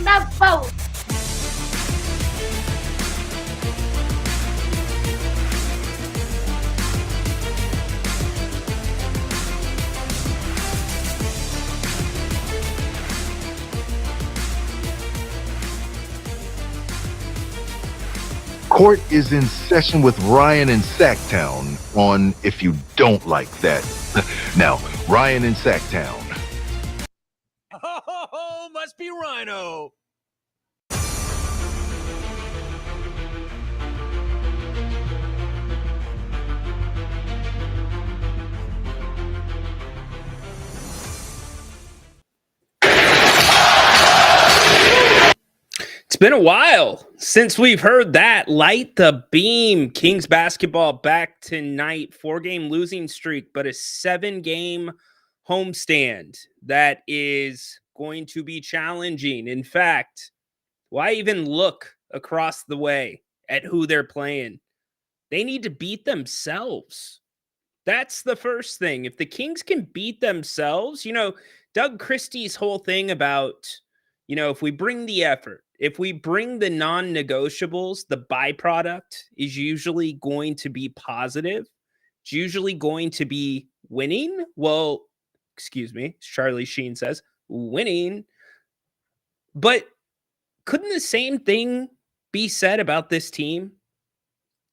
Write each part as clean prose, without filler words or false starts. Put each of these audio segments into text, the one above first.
love both. Court is in session with Ryan in Sacktown on If You Don't Like That. Now, Ryan in Sacktown. Oh, must be Rhino. It's been a while since we've heard that. Light the beam. Kings basketball back tonight. 4-game losing streak, but a 7-game homestand that is going to be challenging. In fact, why even look across the way at who they're playing? They need to beat themselves. That's the first thing. If the Kings can beat themselves, Doug Christie's whole thing about, if we bring the effort, if we bring the non-negotiables, the byproduct is usually going to be positive. It's usually going to be winning. Well, excuse me, as Charlie Sheen says, winning. But couldn't the same thing be said about this team?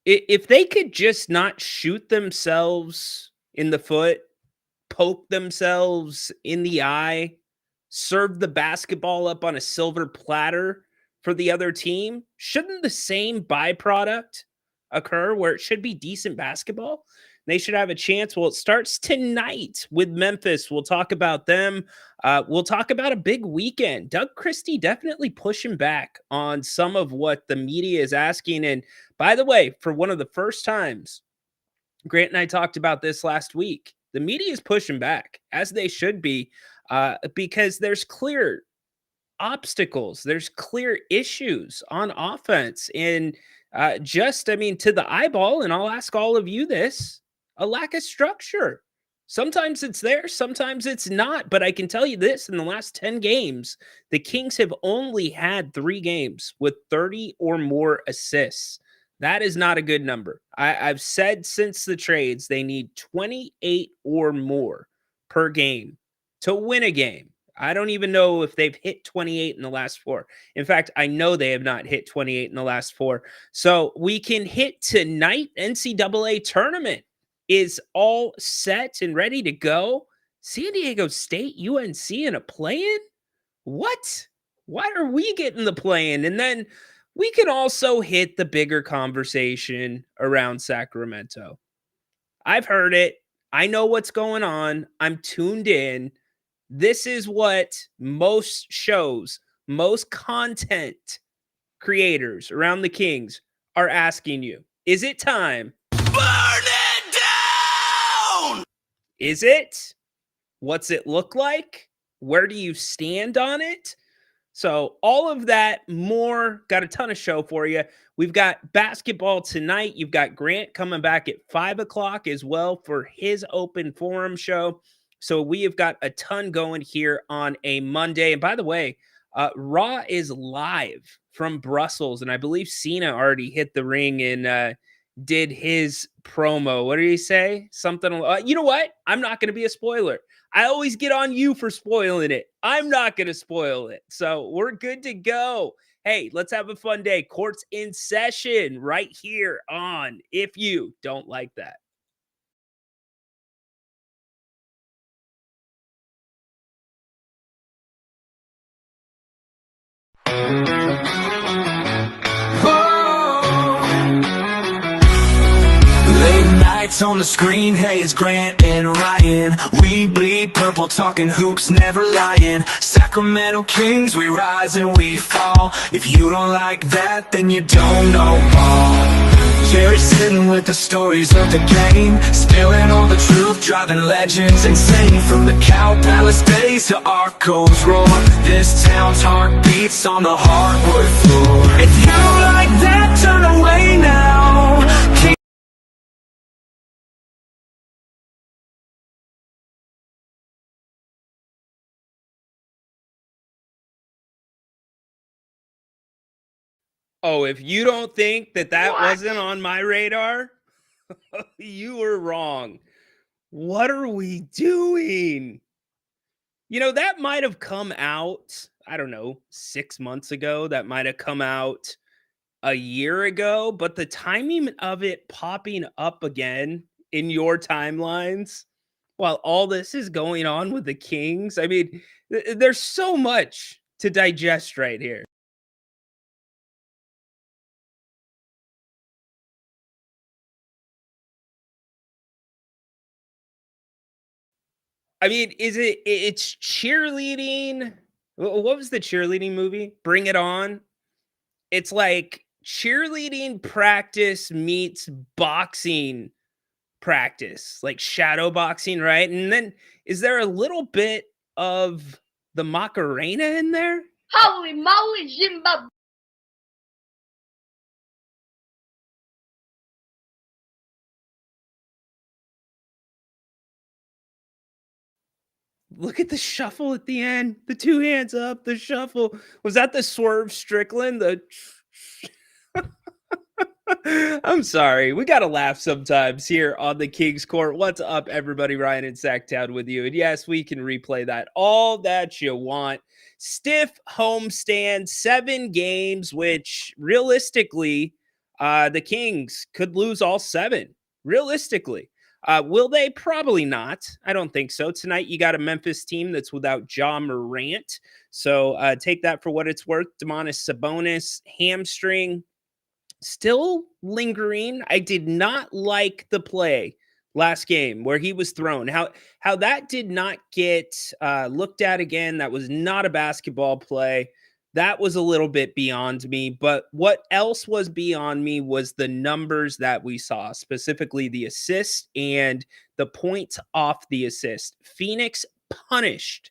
If they could just not shoot themselves in the foot, poke themselves in the eye, serve the basketball up on a silver platter for the other team, shouldn't the same byproduct occur where it should be decent basketball? They should have a chance. Well, it starts tonight with Memphis. We'll talk about them. We'll talk about a big weekend. Doug Christie definitely pushing back on some of what the media is asking. And by the way, for one of the first times, Grant and I talked about this last week. The media is pushing back, as they should be, because there's clear obstacles, there's clear issues on offense. And to the eyeball, and I'll ask all of you this, a lack of structure. Sometimes it's there, sometimes it's not. But I can tell you this, in the last 10 games, the Kings have only had 3 games with 30 or more assists. That is not a good number. I've said since the trades, they need 28 or more per game to win a game. I don't even know if they've hit 28 in the last 4. In fact, I know they have not hit 28 in the last 4. So we can hit tonight. NCAA tournament is all set and ready to go. San Diego State, UNC in a play-in? What? Why are we getting the play-in? And then we can also hit the bigger conversation around Sacramento. I've heard it. I know what's going on. I'm tuned in. This is what most shows, most content creators around the Kings are asking you. Is it time? Burn it down! Is it? What's it look like? Where do you stand on it? So all of that, more, got a ton of show for you. We've got basketball tonight. You've got Grant coming back at 5 o'clock as well for his open forum show. So we have got a ton going here on a Monday. And by the way, Raw is live from Brussels. And I believe Cena already hit the ring and did his promo. What did he say? Something, you know what? I'm not going to be a spoiler. I always get on you for spoiling it. I'm not going to spoil it. So we're good to go. Hey, let's have a fun day. Court's in session right here on If You Don't Like That. Lights on the screen, hey, it's Grant and Ryan. We bleed purple, talking hoops, never lying. Sacramento Kings, we rise and we fall. If you don't like that, then you don't know ball. Jerry sitting with the stories of the game, spilling all the truth, driving legends insane. From the Cow Palace days to Arco's roar, this town's heart beats on the hardwood floor. If you like that, turn away now. Oh, if you don't think that wasn't on my radar, you were wrong. What are we doing? You know, that might have come out, I don't know, 6 months ago. That might have come out a year ago, but the timing of it popping up again in your timelines while all this is going on with the Kings, I mean, there's so much to digest right here. I mean, it's cheerleading. What was the cheerleading movie? Bring It On. It's like cheerleading practice meets boxing practice, like shadow boxing, right? And then is there a little bit of the Macarena in there? Holy moly, Zimbabwe! Look at the shuffle at the end. The two hands up, the shuffle. Was that the Swerve Strickland? The I'm sorry. We got to laugh sometimes here on the King's Court. What's up, everybody? Ryan in Sacktown with you. And yes, we can replay that all that you want. Stiff homestand, 7 games, which realistically, the Kings could lose all 7. Realistically. Will they? Probably not. I don't think so. Tonight, you got a Memphis team that's without Ja Morant. So take that for what it's worth. Domantas Sabonis, hamstring, still lingering. I did not like the play last game where he was thrown. How that did not get looked at again. That was not a basketball play. That was a little bit beyond me. But what else was beyond me was the numbers that we saw, specifically the assist and the points off the assist. Phoenix punished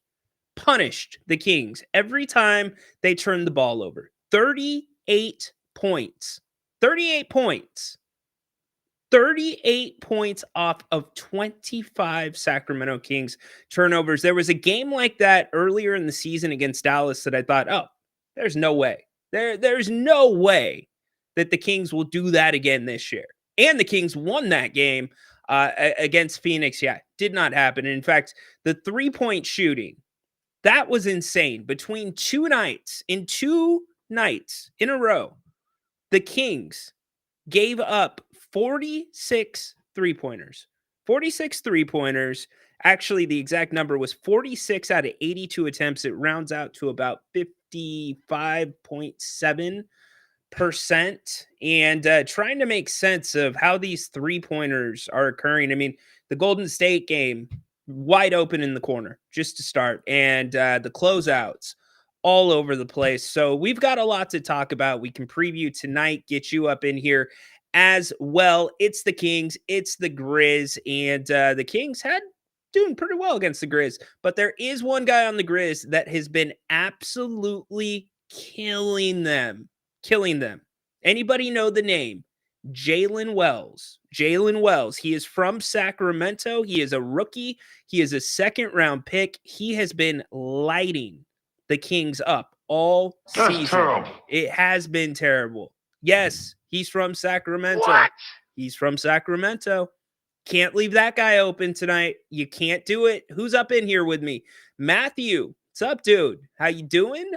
the Kings every time they turned the ball over. 38 points. 38 points. 38 points off of 25 Sacramento Kings turnovers. There was a game like that earlier in the season against Dallas that I thought, oh, there's no way. There's no way that the Kings will do that again this year. And the Kings won that game against Phoenix. Yeah, did not happen. In fact, the three-point shooting, that was insane. Between 2 nights in a row, the Kings gave up 46 three-pointers. 46 three-pointers. Actually, the exact number was 46 out of 82 attempts. It rounds out to about 55.7%. And trying to make sense of how these three-pointers are occurring. I mean, the Golden State game, wide open in the corner just to start. And the closeouts all over the place. So we've got a lot to talk about. We can preview tonight, get you up in here as well. It's the Kings, it's the Grizz, and the Kings had doing pretty well against the Grizz. But there is one guy on the Grizz that has been absolutely killing them. Anybody know the name? Jalen Wells. Jalen Wells. He is from Sacramento. He is a rookie. He is a second-round pick. He has been lighting the Kings up all season. That's terrible. It has been terrible. Yes, he's from Sacramento. What? He's from Sacramento. Can't leave that guy open tonight. You can't do it. Who's up in here with me? Matthew. What's up, dude? How you doing?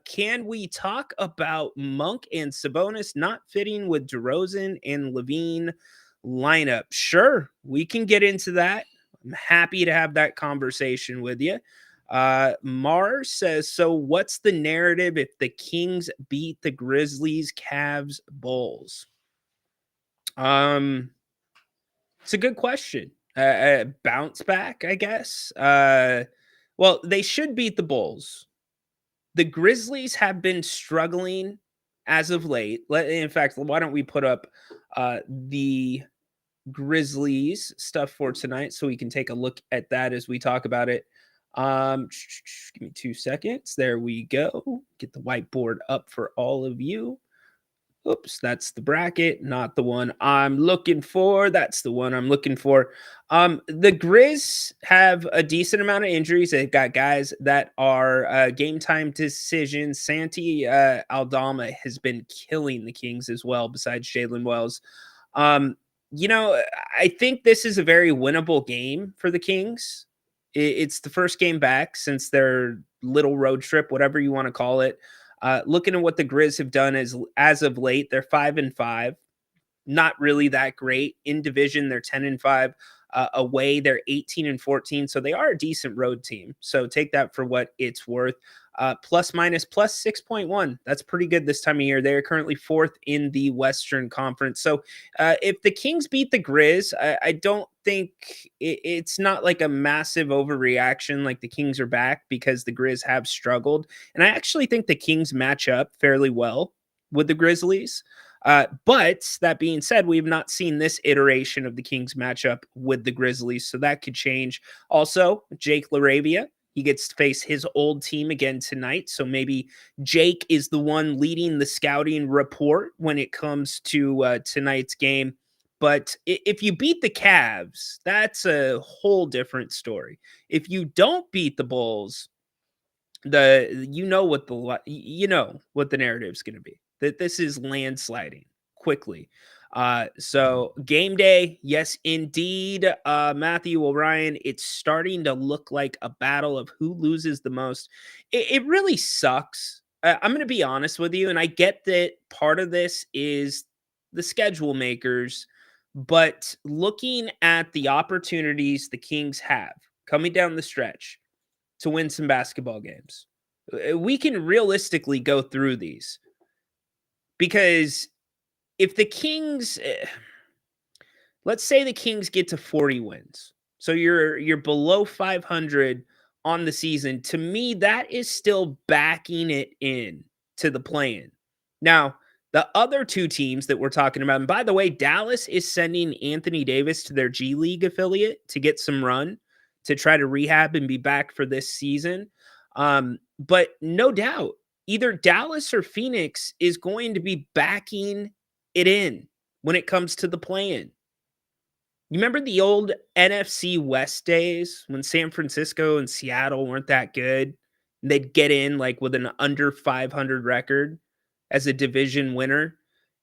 Can we talk about Monk and Sabonis not fitting with DeRozan and Levine lineup? Sure, we can get into that. I'm happy to have that conversation with you. Mars says, so what's the narrative if the Kings beat the Grizzlies, Cavs, Bulls? It's a good question. Bounce back, I guess. Well, they should beat the Bulls. The Grizzlies have been struggling as of late. In fact, why don't we put up the Grizzlies stuff for tonight so we can take a look at that as we talk about it. Give me 2 seconds. There we go. Get the whiteboard up for all of you. Oops, that's the bracket, not the one I'm looking for. That's the one I'm looking for. The Grizz have a decent amount of injuries. They've got guys that are game time decisions. Santi Aldama has been killing the Kings as well, besides Jalen Wells. Um, I think this is a very winnable game for the Kings. It's the first game back since their little road trip, whatever you want to call it. Looking at what the Grizz have done as of late, they're 5-5. Not really that great. In division, they're 10-5. Away, they're 18-14. So they are a decent road team. So take that for what it's worth. Plus minus plus 6.1. That's pretty good this time of year. They're currently fourth in the Western Conference. So if the Kings beat the Grizz, I don't think it's not like a massive overreaction, like the Kings are back, because the Grizz have struggled. And I actually think the Kings match up fairly well with the Grizzlies. But that being said, we have not seen this iteration of the Kings matchup with the Grizzlies, so that could change. Also, Jake LaRavia, he gets to face his old team again tonight, so maybe Jake is the one leading the scouting report when it comes to tonight's game. But if you beat the Cavs, that's a whole different story. If you don't beat the Bulls, you know what the narrative's going to be, that this is landsliding quickly. So game day, yes indeed. Matthew O'Ryan, it's starting to look like a battle of who loses the most. It really sucks. I'm going to be honest with you, and I get that part of this is the schedule makers, but looking at the opportunities the Kings have coming down the stretch to win some basketball games, we can realistically go through these, because if the Kings, let's say the Kings get to 40 wins, so you're below 500 on the season. To me, that is still backing it in to the play-in. Now, the other two teams that we're talking about, and by the way, Dallas is sending Anthony Davis to their G League affiliate to get some run, to try to rehab and be back for this season. But no doubt, either Dallas or Phoenix is going to be backing it in when it comes to the play-in. You remember the old NFC West days when San Francisco and Seattle weren't that good? And they'd get in like with an under 500 record as a division winner.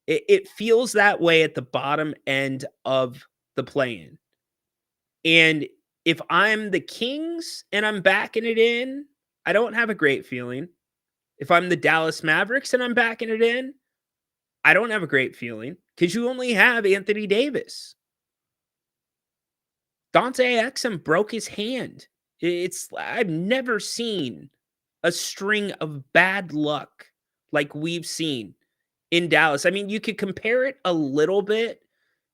It feels that way at the bottom end of the play-in. And if I'm the Kings and I'm backing it in, I don't have a great feeling. If I'm the Dallas Mavericks and I'm backing it in, I don't have a great feeling, because you only have Anthony Davis. Dante Exum broke his hand. I've never seen a string of bad luck like we've seen in Dallas. I mean, you could compare it a little bit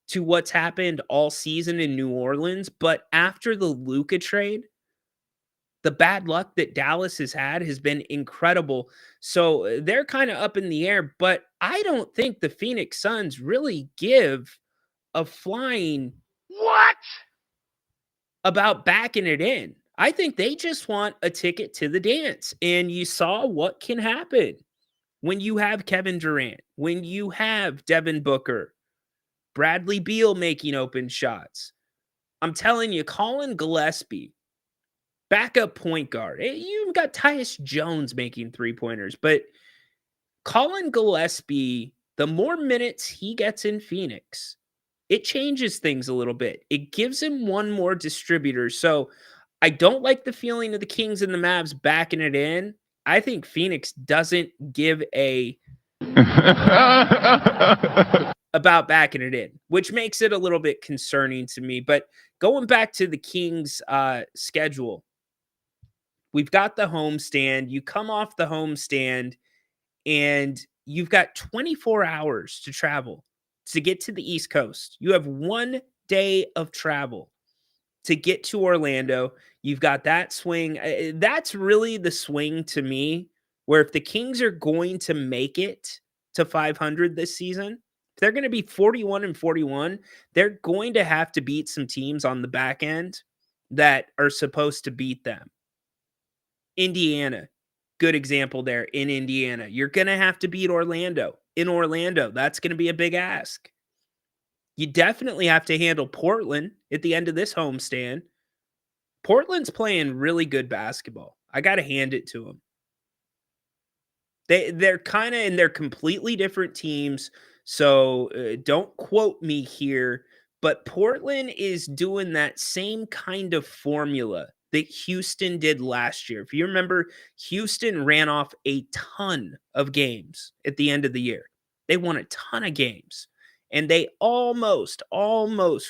to what's happened all season in New Orleans, but after the Luka trade, the bad luck that Dallas has had has been incredible. So they're kind of up in the air, but I don't think the Phoenix Suns really give a flying What? about backing it in. I think they just want a ticket to the dance. And you saw what can happen when you have Kevin Durant, when you have Devin Booker, Bradley Beal making open shots. I'm telling you, Colin Gillespie, backup point guard. You've got Tyus Jones making three-pointers, but Colin Gillespie, the more minutes he gets in Phoenix, it changes things a little bit. It gives him one more distributor. So I don't like the feeling of the Kings and the Mavs backing it in. I think Phoenix doesn't give a about backing it in, which makes it a little bit concerning to me. But going back to the Kings schedule, we've got the homestand. You come off the homestand and you've got 24 hours to travel to get to the East Coast. You have 1 day of travel to get to Orlando. You've got that swing. That's really the swing to me, where if the Kings are going to make it to 500 this season, if they're going to be 41-41, they're going to have to beat some teams on the back end that are supposed to beat them. Indiana, good example there in Indiana. You're going to have to beat Orlando in Orlando. That's going to be a big ask. You definitely have to handle Portland at the end of this homestand. Portland's playing really good basketball. I got to hand it to them. They're kind of, and they're completely different teams. So don't quote me here, but Portland is doing that same kind of formula that Houston did last year. If you remember, Houston ran off a ton of games at the end of the year. They won a ton of games. And they almost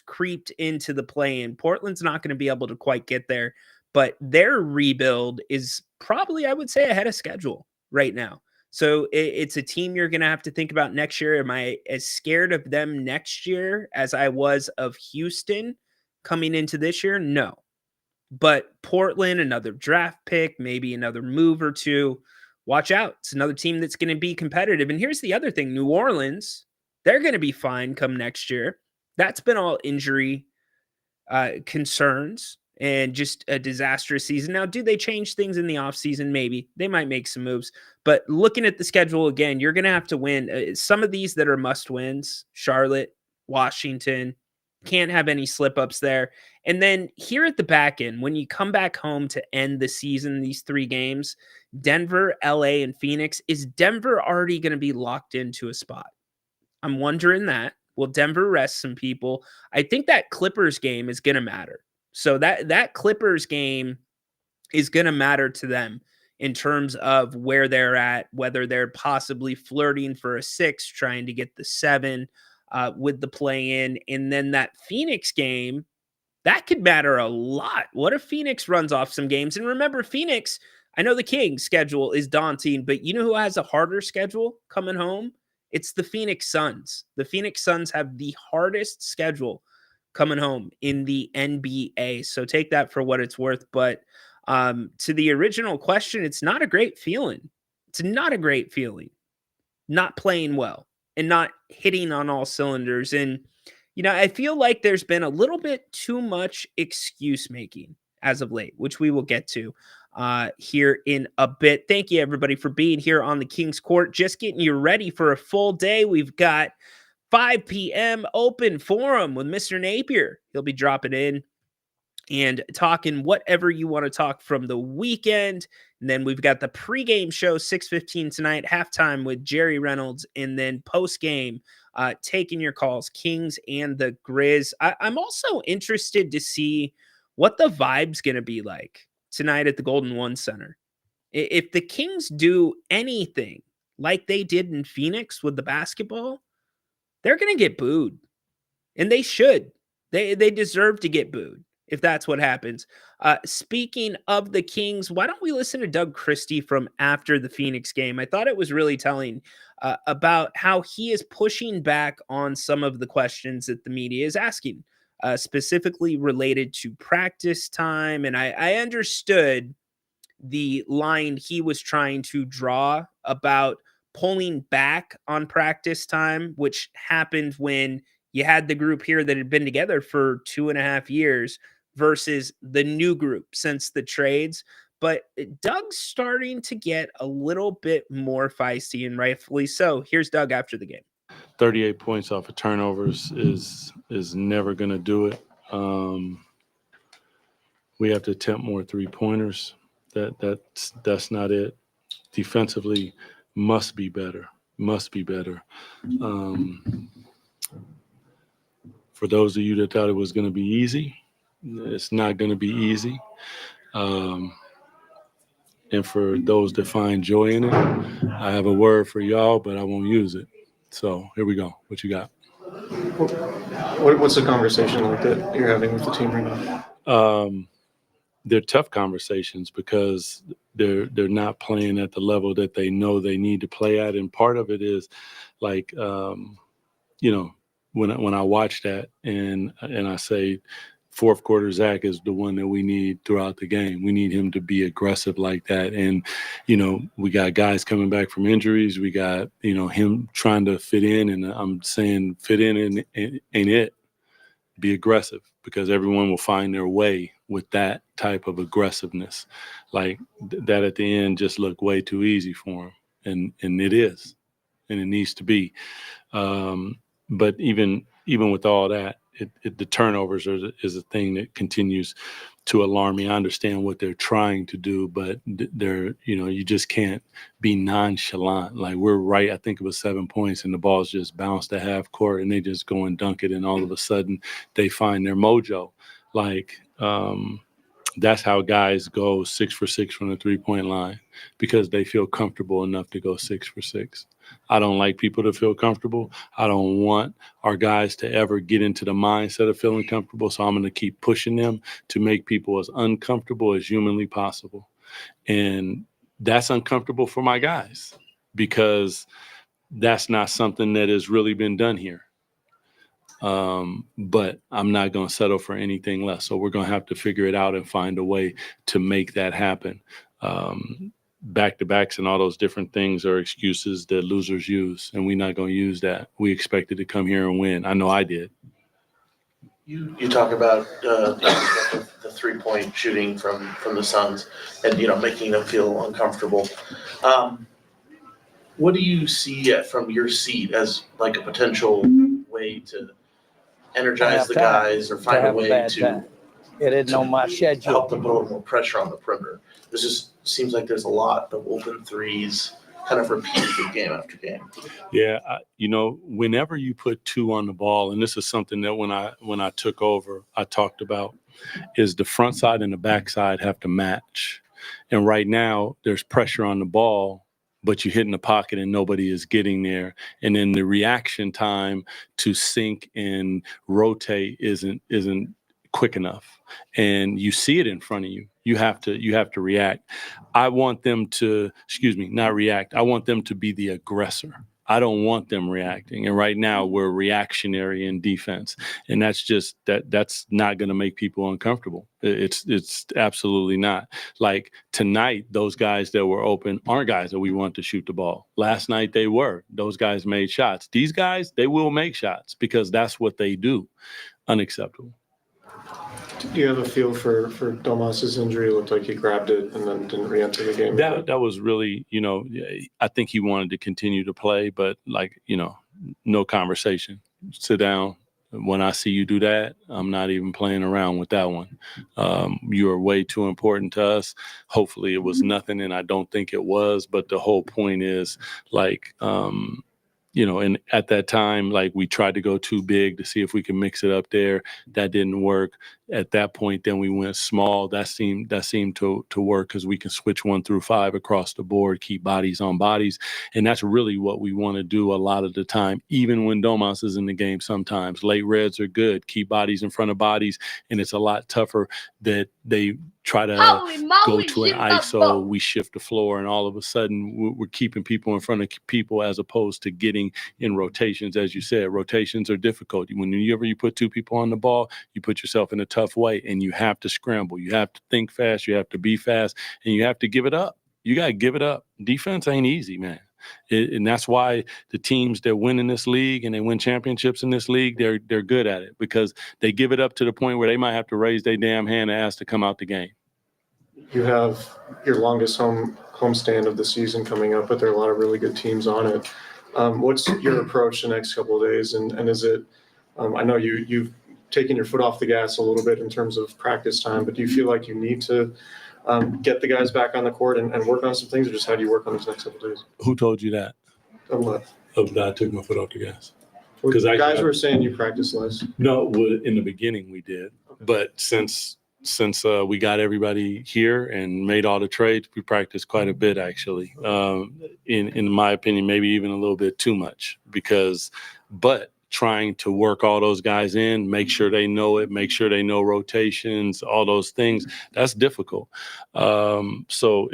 creeped into the play-in. Portland's not going to be able to quite get there, but their rebuild is probably, I would say, ahead of schedule right now. So it's a team you're going to have to think about next year. Am I as scared of them next year as I was of Houston coming into this year? No. But Portland, another draft pick, maybe another move or two. Watch out. It's another team that's going to be competitive. And here's the other thing. New Orleans, they're going to be fine come next year. That's been all injury concerns and just a disastrous season. Now, do they change things in the offseason? Maybe. They might make some moves. But looking at the schedule again, you're going to have to win. Some of these that are must-wins, Charlotte, Washington, can't have any slip-ups there. And then here at the back end, when you come back home to end the season, these 3 games, Denver, LA, and Phoenix, is Denver already going to be locked into a spot? I'm wondering that. Will Denver rest some people? I think that Clippers game is going to matter. So that Clippers game is going to matter to them in terms of where they're at, whether they're possibly flirting for a 6, trying to get the 7 with the play-in. And then that Phoenix game, that could matter a lot. What if Phoenix runs off some games? And remember, Phoenix, I know the Kings' schedule is daunting, but you know who has a harder schedule coming home? It's the Phoenix Suns. The Phoenix Suns have the hardest schedule coming home in the NBA. So take that for what it's worth. But to the original question, it's not a great feeling. It's not a great feeling. Not playing well and not hitting on all cylinders. And, you know, I feel like there's been a little bit too much excuse making as of late, which we will get to here in a bit. Thank you, everybody, for being here on the King's Court. Just getting you ready for a full day. We've got 5 p.m. open forum with Mr. Napier. He'll be dropping in and talking whatever you want to talk from the weekend. And then we've got the pregame show, 6:15 tonight, halftime with Jerry Reynolds, and then postgame, taking your calls, Kings and the Grizz. I'm also interested to see what the vibe's going to be like tonight at the Golden One Center. If the Kings do anything like they did in Phoenix with the basketball, they're going to get booed. And they should. They deserve to get booed if that's what happens. Speaking of the Kings, why don't we listen to Doug Christie from after the Phoenix game? I thought it was really telling about how he is pushing back on some of the questions that the media is asking, specifically related to practice time. And I understood the line he was trying to draw about pulling back on practice time, which happened when you had the group here that had been together for 2.5 years versus the new group since the trades. But Doug's starting to get a little bit more feisty, and rightfully so. Here's Doug after the game. 38 points off of turnovers is never going to do it. We have to attempt more 3-pointers. That's not it. Defensively, must be better. For those of you that thought it was going to be easy, it's not going to be easy. And for those that find joy in it, I have a word for y'all, but I won't use it. So here we go. What you got? What's the conversation like that you're having with the team right now? They're tough conversations because they're not playing at the level that they know they need to play at. And part of it is like, when I watch that and I say fourth quarter Zach is the one that we need throughout the game. We need him to be aggressive like that. And, we got guys coming back from injuries. We got, him trying to fit in. And I'm saying fit in and ain't it. Be aggressive because everyone will find their way with that type of aggressiveness. Like that at the end just looked way too easy for him. And it is. and it needs to be. But even with all that, the turnovers is a thing that continues to alarm me. I understand what they're trying to do, but they're, you just can't be nonchalant. Like, we're right, I think it was 7 points, and the ball's just bounced to half court, and they just go and dunk it, and all of a sudden they find their mojo. Like, that's how guys go 6 for 6 from the 3-point line, because they feel comfortable enough to go 6 for 6. I don't like people to feel comfortable. I don't want our guys to ever get into the mindset of feeling comfortable. So I'm going to keep pushing them to make people as uncomfortable as humanly possible. And that's uncomfortable for my guys, because that's not something that has really been done here. But I'm not going to settle for anything less. So we're going to have to figure it out and find a way to make that happen. Back-to-backs and all those different things are excuses that losers use, and we're not going to use that. We expected to come here and win. I know I did. You talk about the 3-point shooting from the Suns and, making them feel uncomfortable. What do you see from your seat as like a potential way to energize the guys or find a way to it isn't on my schedule. Help them put a little more pressure on the perimeter? This just seems like there's a lot of open threes kind of repeated game after game. Yeah, whenever you put 2 on the ball, and this is something that when I took over, I talked about, is the front side and the back side have to match. And right now there's pressure on the ball, but you hit in the pocket and nobody is getting there. And then the reaction time to sink and rotate isn't quick enough. And you see it in front of you. You have to react. I want them to, not react. I want them to be the aggressor. I don't want them reacting. And right now we're reactionary in defense. And that's just that's not going to make people uncomfortable. It's absolutely not. Like tonight, those guys that were open aren't guys that we want to shoot the ball. Last night they were. Those guys made shots. These guys, they will make shots because that's what they do. Unacceptable. Do you have a feel for Domas's injury? It looked like he grabbed it and then didn't re-enter the game. That was really, I think he wanted to continue to play, but no conversation. Sit down. When I see you do that, I'm not even playing around with that one. You are way too important to us. Hopefully it was nothing, and I don't think it was, but the whole point is and at that time, like, we tried to go too big to see if we can mix it up there. That didn't work. At that point, then we went small. That seemed to work because we can switch 1 through 5 across the board, keep bodies on bodies. And that's really what we want to do a lot of the time, even when Domas is in the game sometimes. Late reds are good. Keep bodies in front of bodies. And it's a lot tougher that they try to go to an ISO, we shift the floor, and all of a sudden we're keeping people in front of people as opposed to getting in rotations. As you said, rotations are difficult. Whenever you put 2 people on the ball, you put yourself in a tough way, and you have to scramble. You have to think fast. You have to be fast, and you have to give it up. You got to give it up. Defense ain't easy, man. And that's why the teams that win in this league and they win championships in this league, they're good at it, because they give it up to the point where they might have to raise their damn hand and ask to come out the game. You have your longest homestand of the season coming up, but there are a lot of really good teams on it. What's your approach the next couple of days? And is it, I know you've taken your foot off the gas a little bit in terms of practice time, but do you feel like you need to get the guys back on the court and work on some things, or just how do you work on these next couple of days? Who told you that? What? That I took my foot off the gas. Because guys were saying you practice less. No, in the beginning we did, but since we got everybody here and made all the trades, we practiced quite a bit, actually. In my opinion, maybe even a little bit too much, but trying to work all those guys in, make sure they know it, make sure they know rotations, all those things, that's difficult. So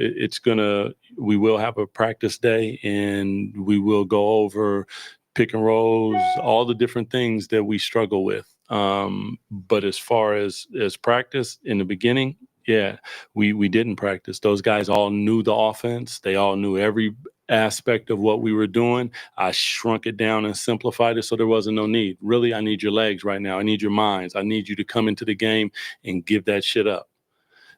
we will have a practice day, and we will go over pick and rolls, all the different things that we struggle with. But as far as practice in the beginning, yeah, we didn't practice. Those guys all knew the offense. They all knew every aspect of what we were doing. I shrunk it down and simplified it so there wasn't no need. Really, I need your legs right now. I need your minds. I need you to come into the game and give that shit up.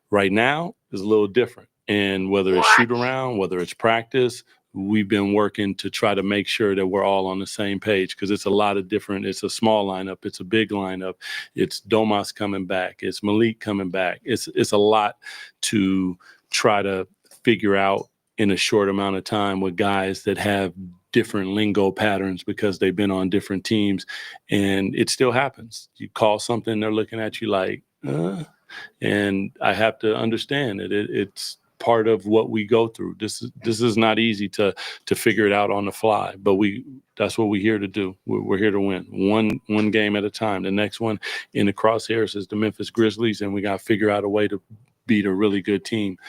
Right now is a little different. And whether it's shoot around, whether it's practice, we've been working to try to make sure that we're all on the same page, because it's a lot of different. It's a small lineup. It's a big lineup. It's Domas coming back. It's Malik coming back. It's a lot to try to figure out in a short amount of time with guys that have different lingo patterns because they've been on different teams, and it still happens. You call something, they're looking at you like, and I have to understand that it's part of what we go through. This is not easy to figure it out on the fly, but that's what we're here to do. We're here to win one game at a time. The next one in the crosshairs is the Memphis Grizzlies, and we got to figure out a way to beat a really good team.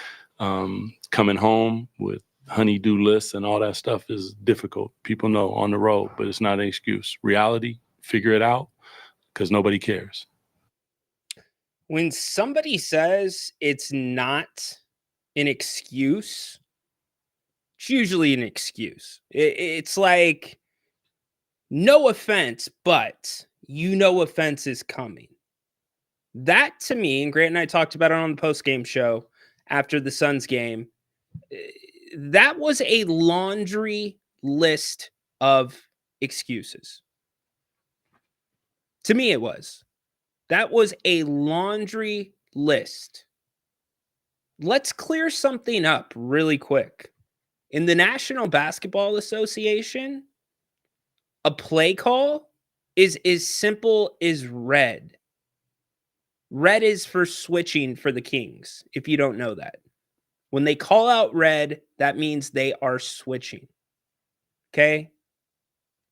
Coming home with honey-do lists and all that stuff is difficult. People know on the road, but it's not an excuse. Reality, figure it out, because nobody cares. When somebody says it's not an excuse, it's usually an excuse. It's like, no offense, but you know offense is coming. That to me, and Grant and I talked about it on the post-game show after the Suns game, that was a laundry list of excuses. To me, it was. That was a laundry list. Let's clear something up really quick. In the National Basketball Association, a play call is as simple as red. Red is for switching for the Kings, if you don't know that. When they call out red, that means they are switching. Okay?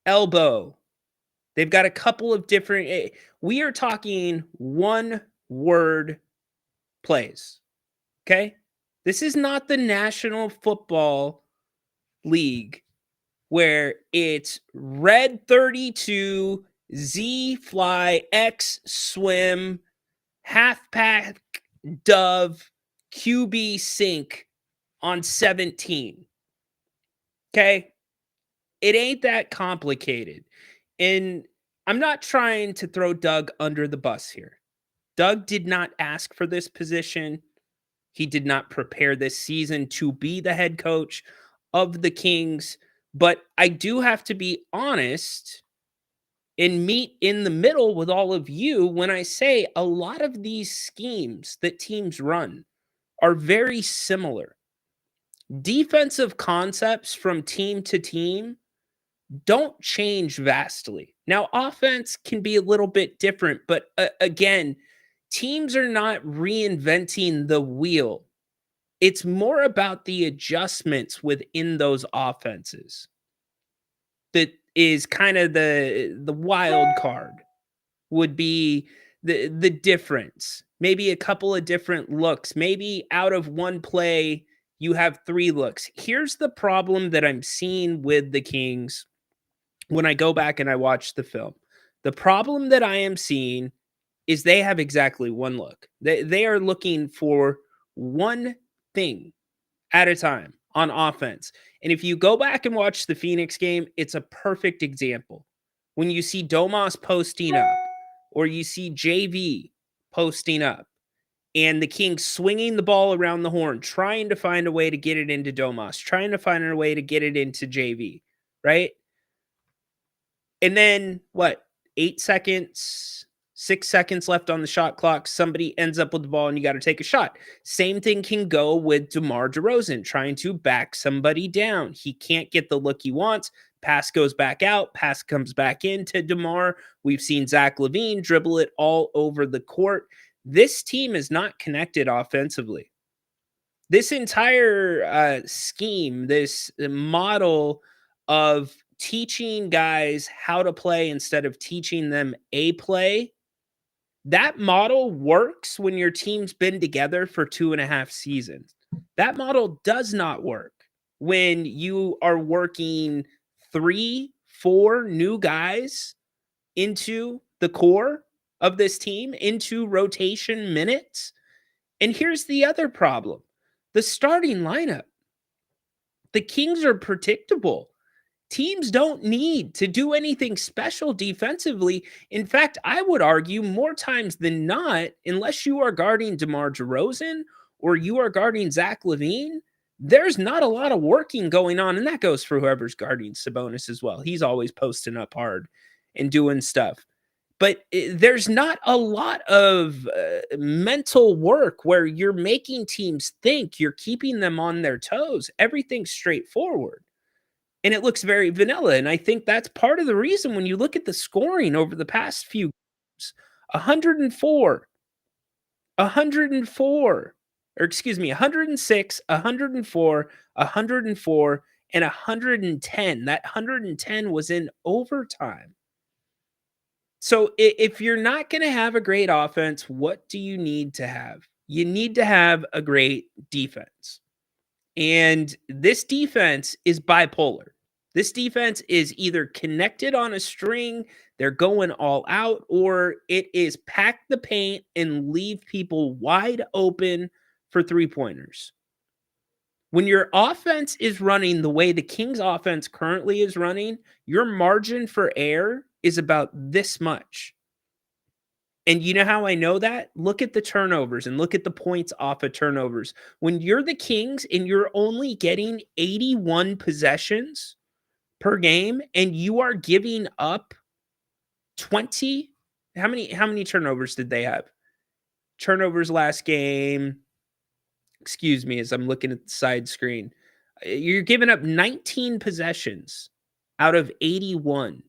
Elbow. They've got a couple of different... We are talking one-word plays. Okay? This is not the National Football League where it's red 32, Z fly, X swim, half-pack dove, QB sink on 17. Okay? It ain't that complicated. And I'm not trying to throw Doug under the bus here. Doug did not ask for this position. He did not prepare this season to be the head coach of the Kings. But I do have to be honest and meet in the middle with all of you when I say a lot of these schemes that teams run are very similar. Defensive concepts from team to team don't change vastly. Now, offense can be a little bit different, but again, teams are not reinventing the wheel. It's more about the adjustments within those offenses. That is kind of the wild card, would be the difference. Maybe a couple of different looks. Maybe out of one play, you have 3 looks. Here's the problem that I'm seeing with the Kings when I go back and I watch the film. The problem that I am seeing is they have exactly one look. They are looking for one thing at a time on offense. And if you go back and watch the Phoenix game, it's a perfect example. When you see Domas posting up, or you see JV posting up, and the Kings swinging the ball around the horn, trying to find a way to get it into Domas, trying to find a way to get it into JV, right? And then, 8 seconds, 6 seconds left on the shot clock, somebody ends up with the ball and you got to take a shot. Same thing can go with DeMar DeRozan trying to back somebody down. He can't get the look he wants. Pass goes back out. Pass comes back into DeMar. We've seen Zach LaVine dribble it all over the court. This team is not connected offensively. This entire scheme, this model of teaching guys how to play instead of teaching them a play, that model works when your team's been together for 2.5 seasons. That model does not work when you are working 3, 4 new guys into the core of this team, into rotation minutes. And here's the other problem. The starting lineup. The Kings are predictable. Teams don't need to do anything special defensively. In fact, I would argue more times than not, unless you are guarding DeMar DeRozan or you are guarding Zach LaVine, there's not a lot of working going on, and that goes for whoever's guarding Sabonis as well. He's always posting up hard and doing stuff. But there's not a lot of mental work where you're making teams think, you're keeping them on their toes. Everything's straightforward. And it looks very vanilla. And I think that's part of the reason when you look at the scoring over the past few games, 104, 104, or excuse me, 106, 104, 104, and 110. That 110 was in overtime. So if you're not going to have a great offense, what do you need to have? You need to have a great defense. And this defense is bipolar. This defense is either connected on a string, they're going all out, or it is pack the paint and leave people wide open for three-pointers. When your offense is running the way the Kings offense currently is running, your margin for error is about this much. And you know how I know that? Look at the turnovers and look at the points off of turnovers. When you're the Kings and you're only getting 81 possessions per game and you are giving up 20, how many turnovers did they have? Turnovers last game, excuse me, as I'm looking at the side screen. You're giving up 19 possessions out of 81.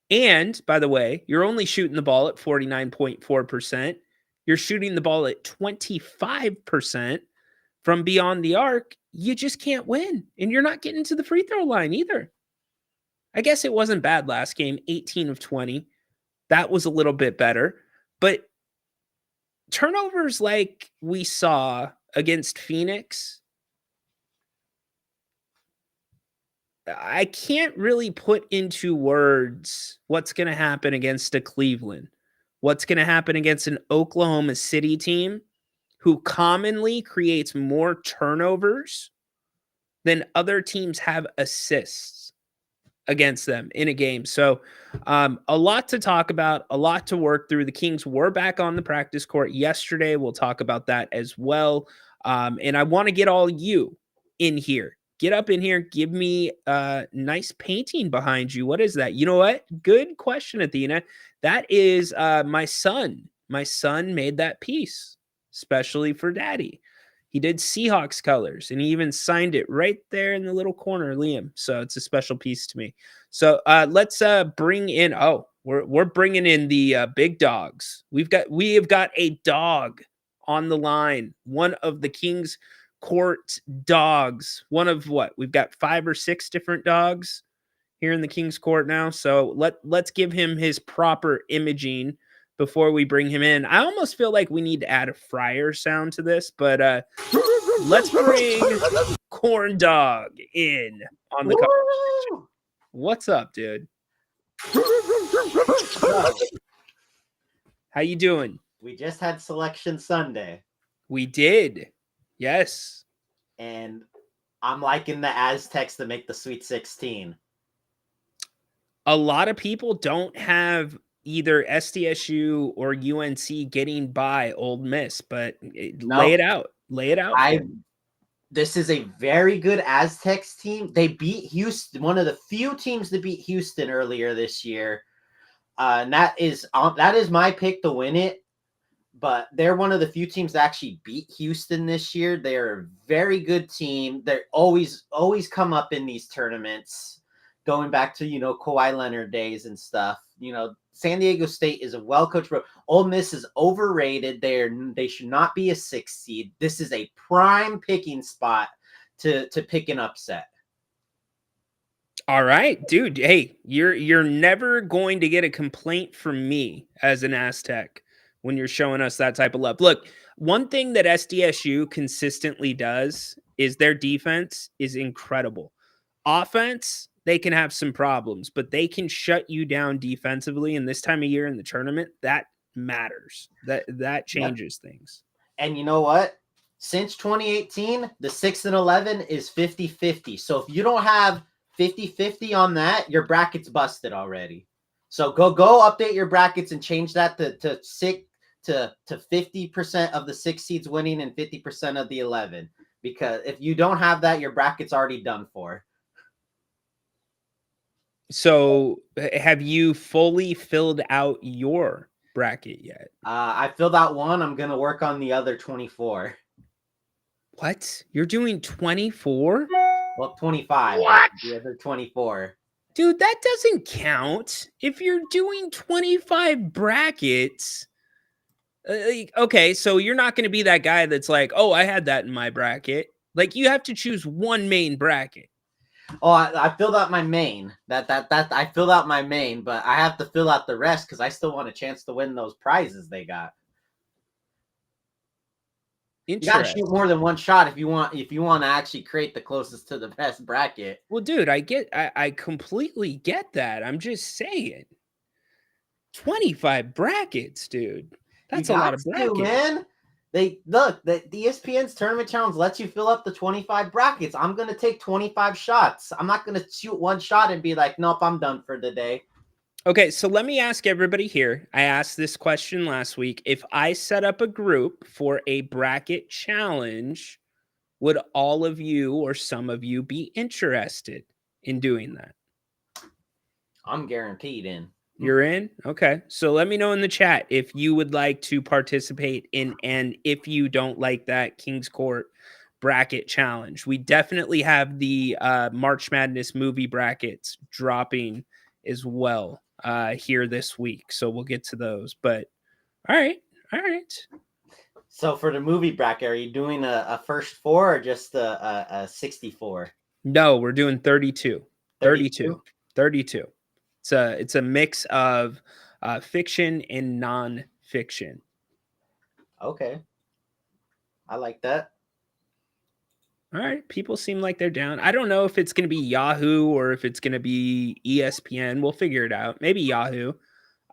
And, by the way, you're only shooting the ball at 49.4%. You're shooting the ball at 25% from beyond the arc. You just can't win. And you're not getting to the free throw line either. I guess it wasn't bad last game, 18 of 20. That was a little bit better. But turnovers like we saw against Phoenix, I can't really put into words what's going to happen against a Cleveland, what's going to happen against an Oklahoma City team who commonly creates more turnovers than other teams have assists against them in a game. So a lot to talk about, a lot to work through. The Kings were back on the practice court yesterday. We'll talk about that as well. And I want to get all you in here. Get up in here. Give me a nice painting behind you. What is that? You know what? Good question, Athena. That is my son. My son made that piece, especially for Daddy. He did Seahawks colors, and he even signed it right there in the little corner, Liam. So it's a special piece to me. So let's bring in. Oh, we're bringing in the big dogs. We have got a dog on the line. One of the Kings court dogs. One of what? We've got 5 or 6 different dogs here in the King's Court now. So let's give him his proper imaging before we bring him in. I almost feel like we need to add a fryer sound to this, but let's bring Corn Dog in on the conversation. What's up, dude? How you doing? We just had Selection Sunday. We did. Yes. And I'm liking the Aztecs to make the Sweet 16. A lot of people don't have either SDSU or UNC getting by Ole Miss, but lay it out. Lay it out. This is a very good Aztecs team. They beat Houston, one of the few teams to beat Houston earlier this year. And that is my pick to win it. But they're one of the few teams that actually beat Houston this year. They're a very good team. They're always come up in these tournaments, going back to, Kawhi Leonard days and stuff. San Diego State is a well-coached. Ole Miss is overrated. They should not be a 6 seed. This is a prime picking spot to pick an upset. All right, dude. Hey, you're never going to get a complaint from me as an Aztec when you're showing us that type of love. Look, one thing that SDSU consistently does is their defense is incredible. Offense, they can have some problems, but they can shut you down defensively. And this time of year in the tournament, that matters. That changes things. And you know what? Since 2018, the 6-11 is 50-50. So if you don't have 50-50 on that, your bracket's busted already. So go update your brackets and change that to 50% of the 6 seeds winning and 50% of the 11. because if you don't have that, your bracket's already done for. So have you fully filled out your bracket yet? I filled out one. I'm gonna work on the other 24. What? You're doing 24? Well, 25. What? The other 24. Dude, that doesn't count. If you're doing 25 brackets, okay, so you're not going to be that guy that's like, oh, I had that in my bracket. Like, you have to choose one main bracket. Oh, I filled out my main. That I filled out my main, but I have to fill out the rest because I still want a chance to win those prizes they got. You got to shoot more than one shot if you want to actually create the closest to the best bracket. Well, dude, I completely get that. I'm just saying. 25 brackets, dude. That's a lot of brackets, man. The ESPN's tournament challenge lets you fill up the 25 brackets. I'm gonna take 25 shots. I'm not gonna shoot one shot and be like, nope, I'm done for the day. Okay, so let me ask everybody here. I asked this question last week. If I set up a group for a bracket challenge, would all of you or some of you be interested in doing that? I'm guaranteed in. You're in? Okay. So let me know in the chat if you would like to participate in, and if you don't like that King's Court bracket challenge. We definitely have the March Madness movie brackets dropping as well here this week. So we'll get to those. But all right. So for the movie bracket, are you doing a first four or just a 64? No, we're doing 32. 32. It's a mix of fiction and non-fiction. Okay. I like that. All right. People seem like they're down. I don't know if it's going to be Yahoo or if it's going to be ESPN. We'll figure it out. Maybe Yahoo.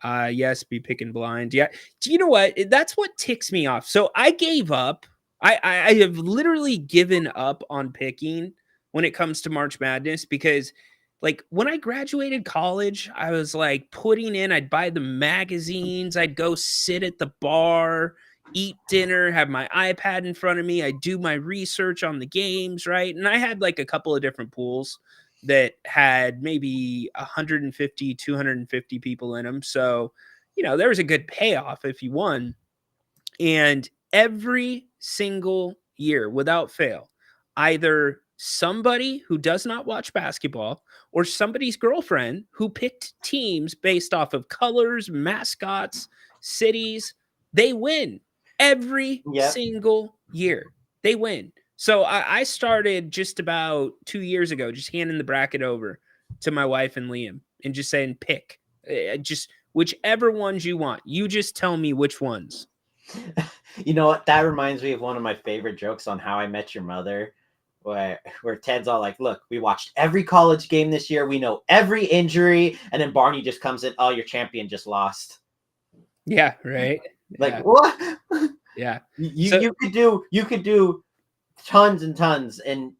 Yes, be picking blind. Yeah. Do you know what? That's what ticks me off. So I gave up. I have literally given up on picking when it comes to March Madness because like when I graduated college, I was like putting in, I'd buy the magazines, I'd go sit at the bar, eat dinner, have my iPad in front of me, I'd do my research on the games, right? And I had like a couple of different pools that had maybe 150, 250 people in them. So, you know, there was a good payoff if you won. And every single year, without fail, either somebody who does not watch basketball or somebody's girlfriend who picked teams based off of colors, mascots, cities, they win every single year. They win. So I started just about 2 years ago, just handing the bracket over to my wife and Liam and just saying, pick just whichever ones you want. You just tell me which ones. You know what? That reminds me of one of my favorite jokes on How I Met Your Mother, where Ted's all like, look, we watched every college game this year. We know every injury. And then Barney just comes in, oh, your champion just lost. Yeah, right. Like, yeah. What? Yeah. You could do tons and tons, and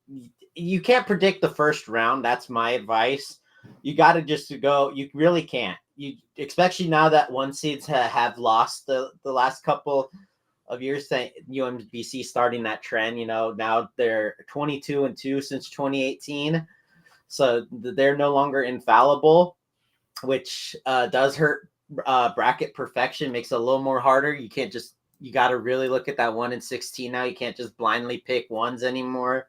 you can't predict the first round. That's my advice. You got to just go. You really can't. You especially now that one seeds have lost the last couple of years. UMBC starting that trend. You know, now they're 22-2 since 2018, so they're no longer infallible, which does hurt bracket perfection. Makes it a little more harder. You can't just. You got to really look at that 1-16 now. You can't just blindly pick ones anymore,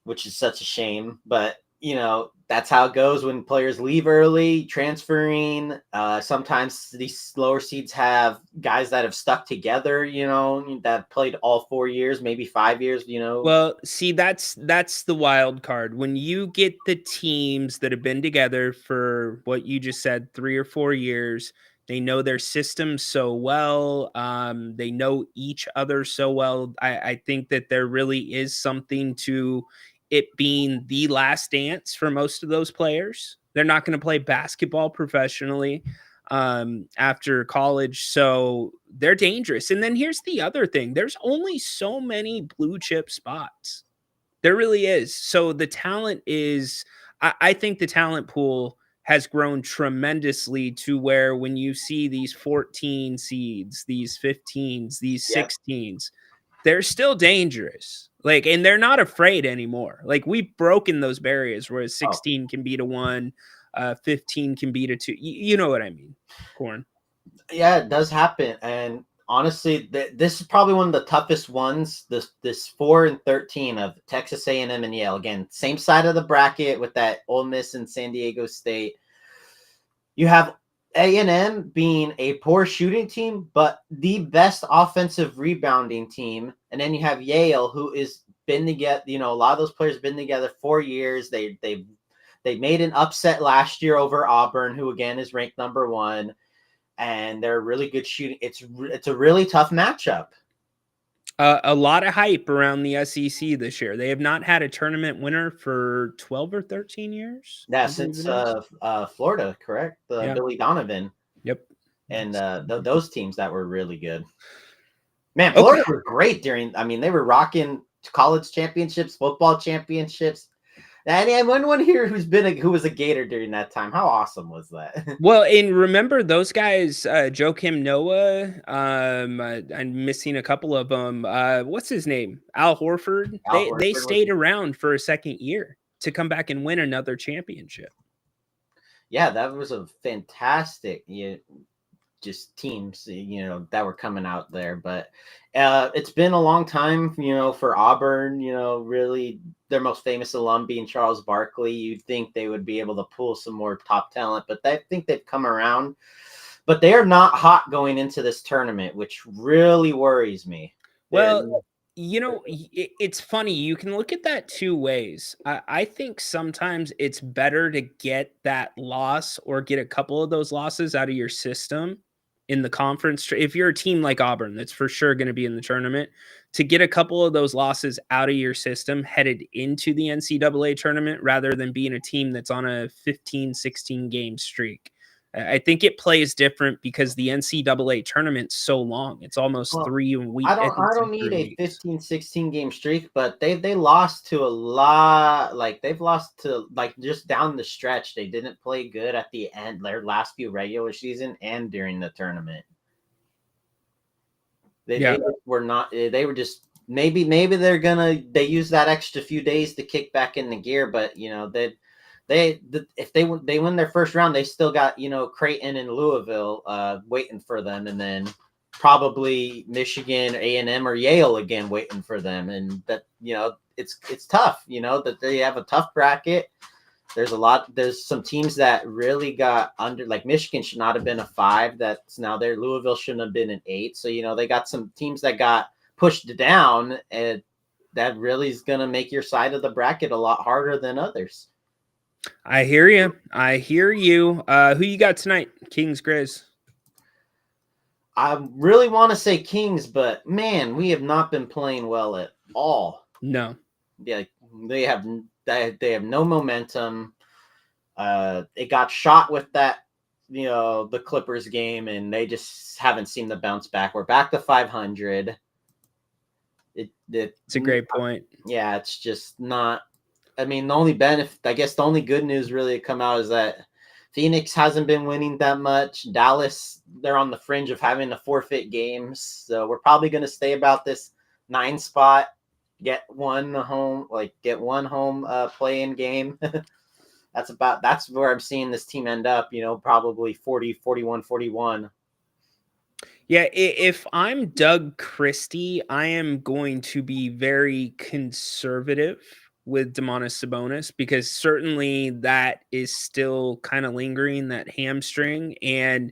which is such a shame. But, you know, that's how it goes when players leave early, transferring. Sometimes these lower seeds have guys that have stuck together, you know, that played all 4 years, maybe 5 years, you know. Well, see, that's the wild card. When you get the teams that have been together for what you just said, 3 or 4 years, they know their system so well. They know each other so well. I think that there really is something to it being the last dance for most of those players. They're not going to play basketball professionally after college, so they're dangerous. And then here's the other thing. There's only so many blue chip spots. There really is. So the talent is, I think the talent pool has grown tremendously to where when you see these 14 seeds, these 15s, these 16s, they're still dangerous. Like, and they're not afraid anymore. Like, we've broken those barriers where 16 can beat a 1, 15 can beat a 2. You know what I mean, Corn. Yeah, it does happen. And honestly, this is probably one of the toughest ones. This 4 and 13 of Texas A&M and Yale. Again, same side of the bracket with that Ole Miss and San Diego State. You have A&M being a poor shooting team, but the best offensive rebounding team. And then you have Yale, who is been together. You know, a lot of those players been together 4 years. They made an upset last year over Auburn, who again is ranked number 1, and they're really good shooting. It's a really tough matchup. A lot of hype around the SEC this year. They have not had a tournament winner for 12 or 13 years. Yeah, since Florida, correct? Billy Donovan. Yep. And those teams that were really good. Man, Florida were great they were rocking college championships, football championships. And anyone here who was a Gator during that time, how awesome was that? Well, and remember those guys, Joakim Noah. I'm missing a couple of them. What's his name? Al Horford. They stayed around for a second year to come back and win another championship. Yeah, that was a fantastic just teams, that were coming out there. But it's been a long time, for Auburn, really their most famous alum being Charles Barkley. You'd think they would be able to pull some more top talent, but I think they've come around. But they are not hot going into this tournament, which really worries me. Well, it's funny. You can look at that two ways. I think sometimes it's better to get that loss or get a couple of those losses out of your system in the conference. If you're a team like Auburn, that's for sure going to be in the tournament, to get a couple of those losses out of your system headed into the NCAA tournament rather than being a team that's on a 15, 16 game streak. I think it plays different because the NCAA tournament's so long. It's almost 3 weeks. I don't need a 15, 16 game streak, but they lost to a lot. Like they've lost to just down the stretch. They didn't play good at the end, their last few regular season and during the tournament. They were not. They were just maybe they use that extra few days to kick back in the gear, but if they win their first round, they still got Creighton and Louisville waiting for them, and then probably Michigan, A&M, or Yale again waiting for them. And that it's tough. That they have a tough bracket. There's some teams that really got under. Like Michigan should not have been a 5. That's now there. Louisville shouldn't have been an 8. So they got some teams that got pushed down, and that really is going to make your side of the bracket a lot harder than others. I hear you. Who you got tonight? Kings, Grizz? I really want to say Kings, but man, we have not been playing well at all. No. Yeah, they have no momentum. It got shot with that, the Clippers game, and they just haven't seemed to bounce back. We're back to 500. It's a great point. Yeah, it's just not. I mean, the only benefit, I guess the only good news really to come out is that Phoenix hasn't been winning that much. Dallas, they're on the fringe of having to forfeit games. So we're probably going to stay about this 9 spot, get one home play-in game. That's where I'm seeing this team end up, probably 40, 41, 41. Yeah, if I'm Doug Christie, I am going to be very conservative with Domantas Sabonis, because certainly that is still kind of lingering, that hamstring. And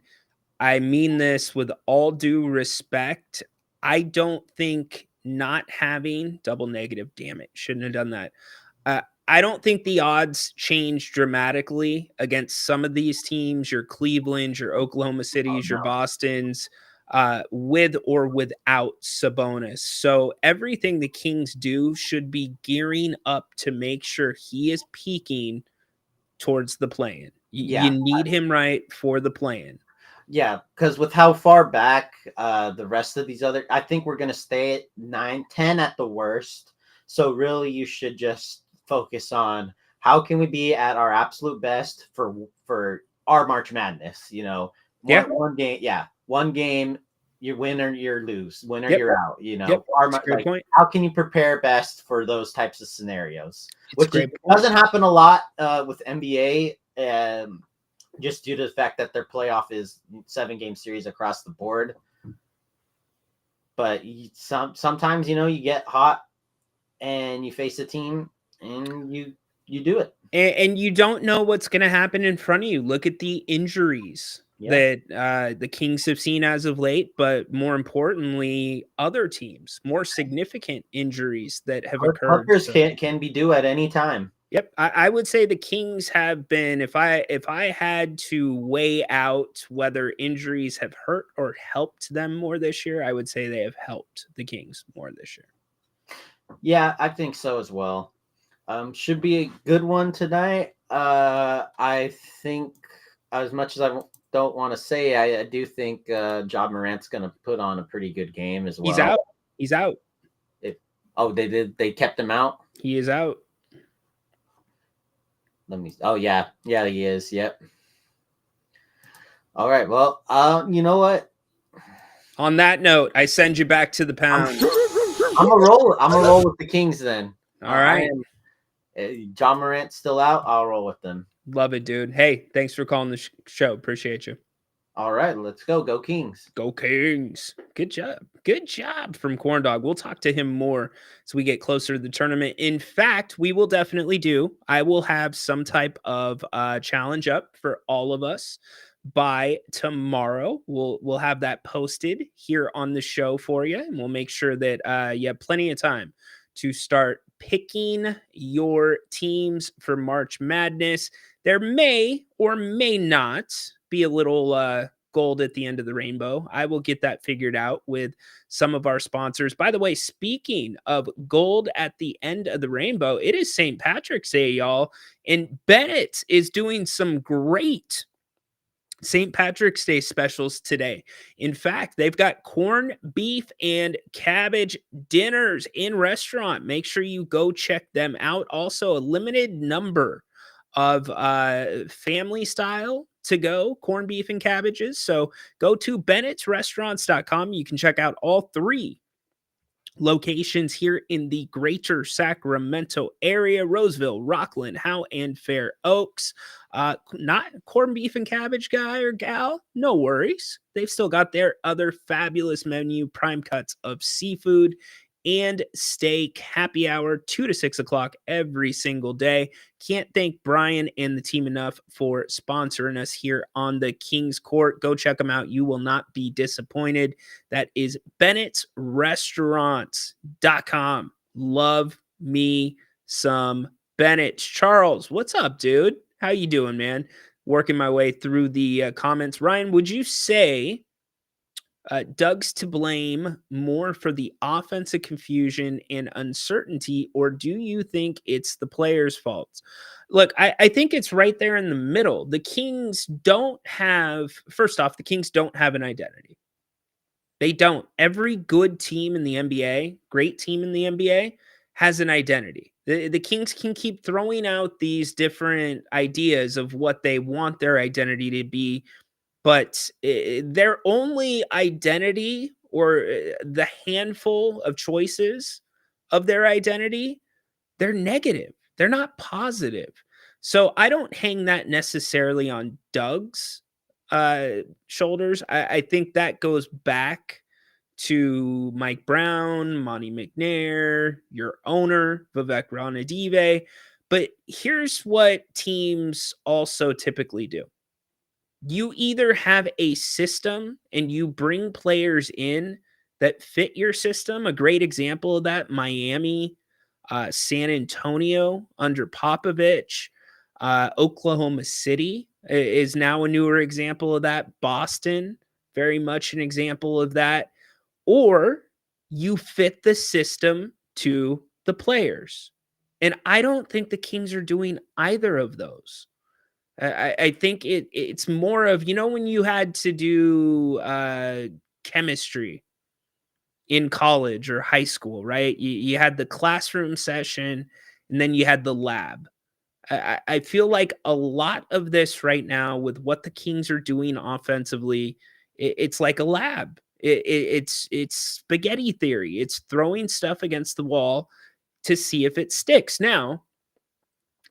I mean this with all due respect. I don't think not having double negative, damn it, shouldn't have done that. I don't think the odds change dramatically against some of these teams, your Cleveland, your Oklahoma Cities, your Bostons, with or without Sabonis. So everything the Kings do should be gearing up to make sure he is peaking towards the play-in. You need him right for the play-in. Yeah, because with how far back the rest of these other, I think we're going to stay at 9, 10 at the worst. So really you should just focus on how can we be at our absolute best for our March Madness, one game. Yeah. One game you win or you lose, win or Yep. you're out. You know, Yep. Or That's a great point. how can you prepare best for those types of scenarios? It's a Which great doesn't happen a lot with NBA, just due to the fact that their playoff is 7-game series across the board. But sometimes, you know, you get hot and you face a team and you do it. And you don't know what's going to happen in front of you. Look at the injuries that the Kings have seen as of late, but more importantly, other teams, more significant injuries that have occurred. Clippers can be due at any time. Yep, I would say the Kings have been. If I had to weigh out whether injuries have hurt or helped them more this year, I would say they have helped the Kings more this year. Yeah, I think so as well. Should be a good one tonight. I think, as much as I don't want to say, I do think Ja Morant's going to put on a pretty good game as well. He's out. They kept him out? He is out. Yeah, he is. Yep. All right. Well, you know what? On that note, I send you back to the pound. I'm a roll with the Kings then. All right. Ja Morant's still out. I'll roll with them. Love it, dude. Hey, thanks for calling the show. Appreciate you. All right, let's go. Go Kings. Go Kings. Good job. Good job from Corn Dog. We'll talk to him more as we get closer to the tournament. In fact, we will definitely do. I will have some type of challenge up for all of us by tomorrow. We'll have that posted here on the show for you, and we'll make sure that you have plenty of time to start picking your teams for March Madness. There may or may not be a little gold at the end of the rainbow. I will get that figured out with some of our sponsors. By the way, speaking of gold at the end of the rainbow, it is St. Patrick's Day, y'all, and Bennett is doing some great St. Patrick's Day specials today. In fact, they've got corned beef and cabbage dinners in restaurant. Make sure you go check them out. Also, a limited number of family style to go corned beef and cabbages. So go to bennettsrestaurants.com. You can check out all 3 locations here in the greater Sacramento area: Roseville, Rockland, Howe, and Fair Oaks. Not corned beef and cabbage guy or gal, no worries. They've still got their other fabulous menu, prime cuts of seafood and steak, happy hour 2 to 6 o'clock every single day. Can't thank Brian and the team enough for sponsoring us here on the King's Court. Go check them out. You will not be disappointed. That is bennettsrestaurants.com. Love me some Bennett. Charles, what's up, dude? How you doing, man? Working my way through the comments. Ryan, would you say Doug's to blame more for the offensive confusion and uncertainty, or do you think it's the players' fault? Look, I think it's right there in the middle. The Kings don't have, first off, the Kings don't have an identity. They don't. Every good team in the NBA, great team in the NBA, has an identity. The Kings can keep throwing out these different ideas of what they want their identity to be, but their only identity, or the handful of choices of their identity, they're negative. They're not positive. So I don't hang that necessarily on Doug's shoulders. I think that goes back to Mike Brown, Monty McNair, your owner, Vivek Ranadive. But here's what teams also typically do. You either have a system and you bring players in that fit your system. A great example of that, Miami, San Antonio under Popovich, Oklahoma City is now a newer example of that. Boston, very much an example of that. Or you fit the system to the players. And I don't think the Kings are doing either of those. I think it's more of, when you had to do chemistry in college or high school, right? You had the classroom session and then you had the lab. I feel like a lot of this right now with what the Kings are doing offensively, it's like a lab. It's spaghetti theory. It's throwing stuff against the wall to see if it sticks. Now,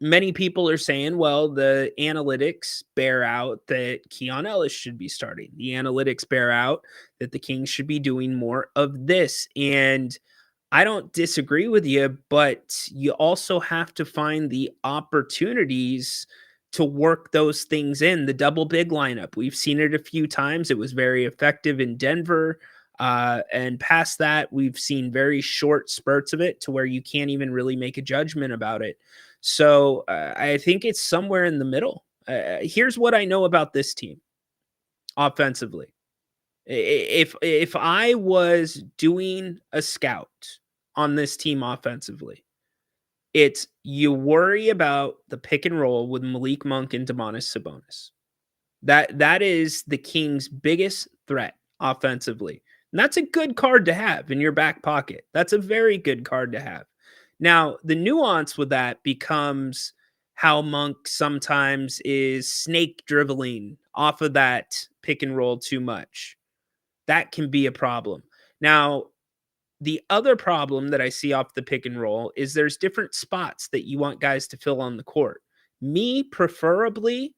many people are saying, well, the analytics bear out that Keon Ellis should be starting. The analytics bear out that the Kings should be doing more of this. And I don't disagree with you, but you also have to find the opportunities to work those things in. The double big lineup, we've seen it a few times. It was very effective in Denver. And past that, we've seen very short spurts of it to where you can't even really make a judgment about it. So I think it's somewhere in the middle. Here's what I know about this team offensively. If I was doing a scout on this team offensively, it's you worry about the pick and roll with Malik Monk and Domantas Sabonis. That is the Kings' biggest threat offensively. And that's a good card to have in your back pocket. That's a very good card to have. Now, the nuance with that becomes how Monk sometimes is snake dribbling off of that pick and roll too much. That can be a problem. Now, the other problem that I see off the pick and roll is there's different spots that you want guys to fill on the court. Me, preferably,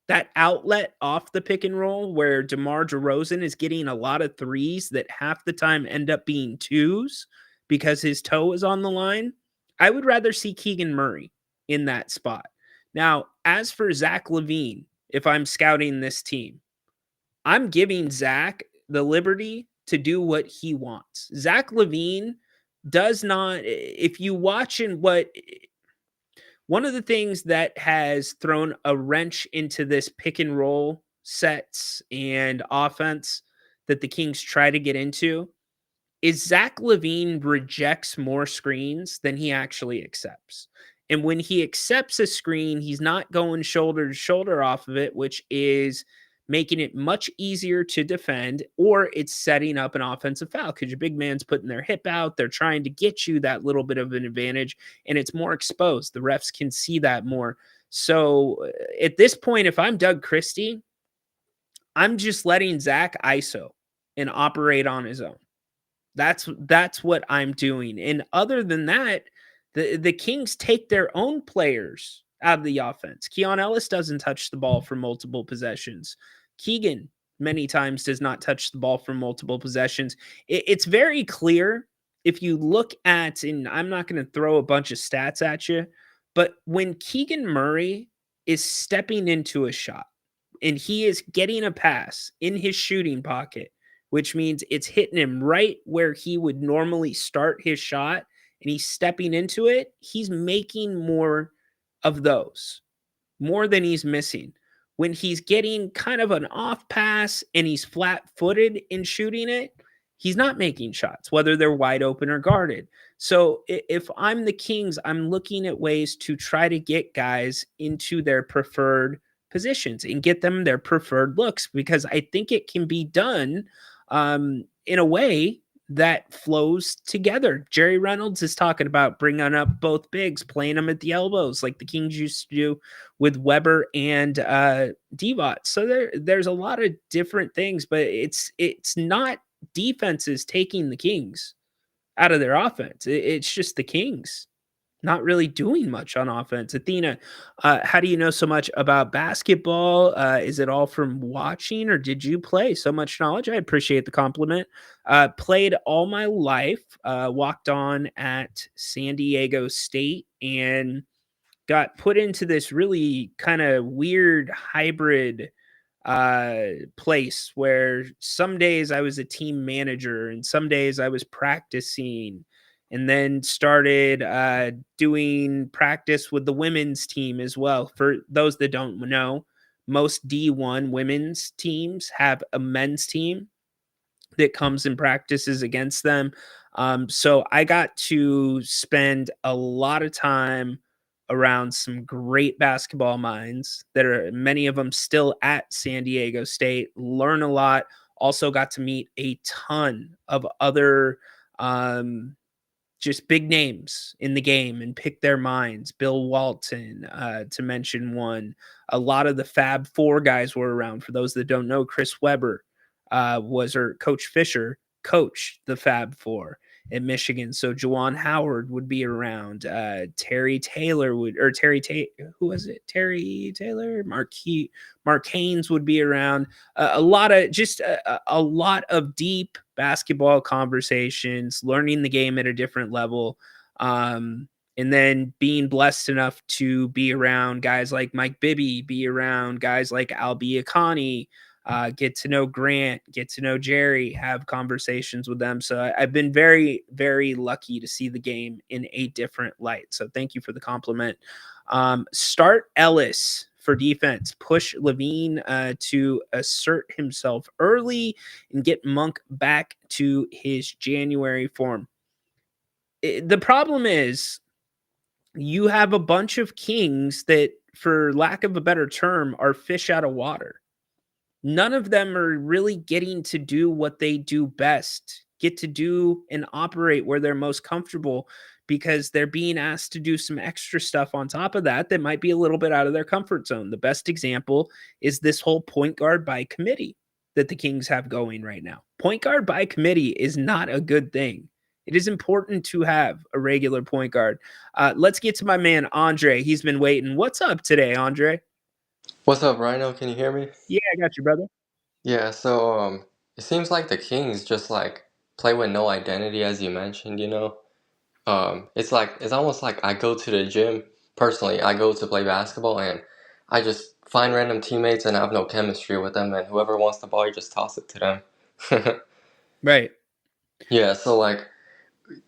that outlet off the pick and roll where DeMar DeRozan is getting a lot of threes that half the time end up being twos because his toe is on the line. I would rather see Keegan Murray in that spot. Now, as for Zach LaVine, if I'm scouting this team, I'm giving Zach the liberty to do what he wants. Zach LaVine does not, if you watch in one of the things that has thrown a wrench into this pick and roll sets and offense that the Kings try to get into is Zach LaVine rejects more screens than he actually accepts. And when he accepts a screen, he's not going shoulder to shoulder off of it, which is making it much easier to defend, or it's setting up an offensive foul because your big man's putting their hip out. They're trying to get you that little bit of an advantage, and it's more exposed. The refs can see that more. So at this point, if I'm Doug Christie, I'm just letting Zach ISO and operate on his own. That's what I'm doing. And other than that, the Kings take their own players out of the offense. Keon Ellis doesn't touch the ball for multiple possessions. Keegan many times does not touch the ball for multiple possessions. It's very clear if you look at, and I'm not going to throw a bunch of stats at you, but when Keegan Murray is stepping into a shot and he is getting a pass in his shooting pocket, which means it's hitting him right where he would normally start his shot, and he's stepping into it, he's making more of those, more than he's missing. When he's getting kind of an off pass and he's flat-footed in shooting it, he's not making shots, whether they're wide open or guarded. So if I'm the Kings, I'm looking at ways to try to get guys into their preferred positions and get them their preferred looks, because I think it can be done in a way that flows together. Jerry Reynolds is talking about bringing up both bigs, playing them at the elbows like the Kings used to do with Weber and Divac. So there's a lot of different things, but it's not defenses taking the Kings out of their offense. It's just the Kings not really doing much on offense. Athena, how do you know so much about basketball? Is it all from watching, or did you play? So much knowledge. I appreciate the compliment. Played all my life, walked on at San Diego State, and got put into this really kind of weird hybrid place where some days I was a team manager and some days I was practicing, and then started doing practice with the women's team as well. For those that don't know, most D1 women's teams have a men's team that comes and practices against them. So I got to spend a lot of time around some great basketball minds that are, many of them still at San Diego State, learn a lot. Also got to meet a ton of other just big names in the game and pick their minds. Bill Walton, to mention one. A lot of the Fab Four guys were around. For those that don't know, Chris Webber, Coach Fisher coached the Fab Four at Michigan. So Juwan Howard would be around. Terry Taylor who was it? Terry Taylor, Mark Haynes would be around. A lot of deep basketball conversations, learning the game at a different level. And then being blessed enough to be around guys like Mike Bibby, be around guys like Albi Akani, get to know Grant, get to know Jerry, have conversations with them. So I've been very, very lucky to see the game in a different light. So thank you for the compliment. Start Ellis for defense. Push Levine to assert himself early and get Monk back to his January form. The problem is you have a bunch of Kings that, for lack of a better term, are fish out of water. None of them are really getting to do what they do best, get to do and operate where they're most comfortable, because they're being asked to do some extra stuff on top of that that might be a little bit out of their comfort zone. The best example is this whole point guard by committee that the Kings have going right now. Point guard by committee is not a good thing. It is important to have a regular point guard. Let's get to my man, Andre. He's been waiting. What's up today, Andre? What's up, Rhino? Can you hear me? Yeah, I got you, brother. Yeah, so it seems like the Kings just like play with no identity, as you mentioned, you know. It's almost like I go to the gym personally. I go to play basketball and I just find random teammates and I have no chemistry with them, and whoever wants the ball, you just toss it to them. Right. Yeah, so like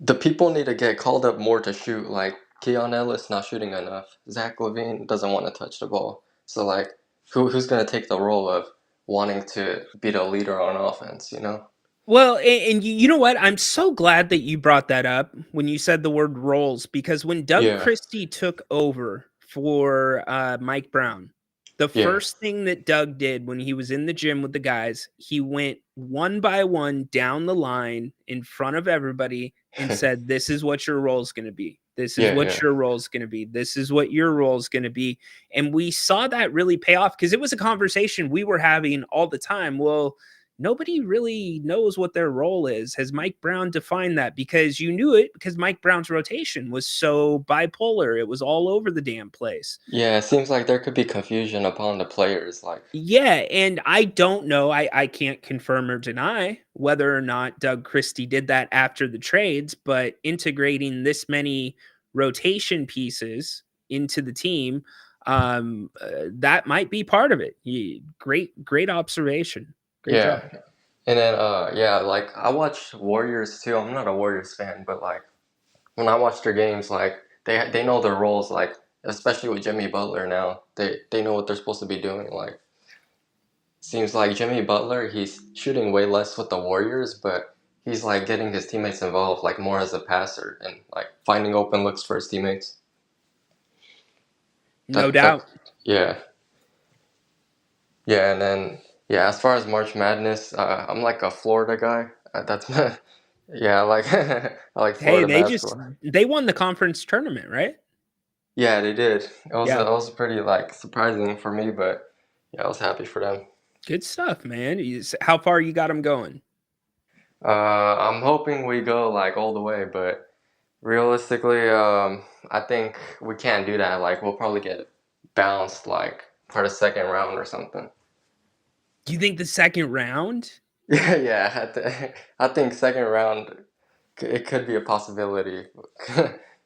the people need to get called up more to shoot. Like Keon Ellis not shooting enough. Zach LaVine doesn't want to touch the ball. So like who's gonna take the role of wanting to be the leader on offense, you know? Well, and you know what? I'm so glad that you brought that up when you said the word roles, because when Doug Yeah. Christie took over for Mike Brown, the Yeah. first thing that Doug did when he was in the gym with the guys, he went one by one down the line in front of everybody and said, "This is what your role is going to be. This is Yeah, what yeah. your role is going to be. This is what your role is going to be." And we saw that really pay off, because it was a conversation we were having all the time. Well, nobody really knows what their role is. Has Mike Brown defined that? Because you knew it, because Mike Brown's rotation was so bipolar. It was all over the damn place. Yeah, it seems like there could be confusion upon the players. Like, Yeah, and I don't know. I can't confirm or deny whether or not Doug Christie did that after the trades, but integrating this many rotation pieces into the team, that might be part of it. Great observation. Great yeah. job. And then yeah, like I watch Warriors too. I'm not a Warriors fan, but like when I watch their games, like they know their roles, like especially with Jimmy Butler now. They know what they're supposed to be doing. Like seems like Jimmy Butler, he's shooting way less with the Warriors, but he's like getting his teammates involved like more as a passer and like finding open looks for his teammates. No doubt. Yeah. Yeah, and then yeah, as far as March Madness, I'm like a Florida guy. That's yeah, I like I like Hey, Florida basketball. they won the conference tournament, right? Yeah, they did. Yeah. It was pretty like surprising for me, but yeah, I was happy for them. Good stuff, man. How far you got them going? I'm hoping we go like all the way, but realistically, I think we can't do that. Like we'll probably get bounced like for the second round or something. Do you think the second round? Yeah, yeah. I think second round it could be a possibility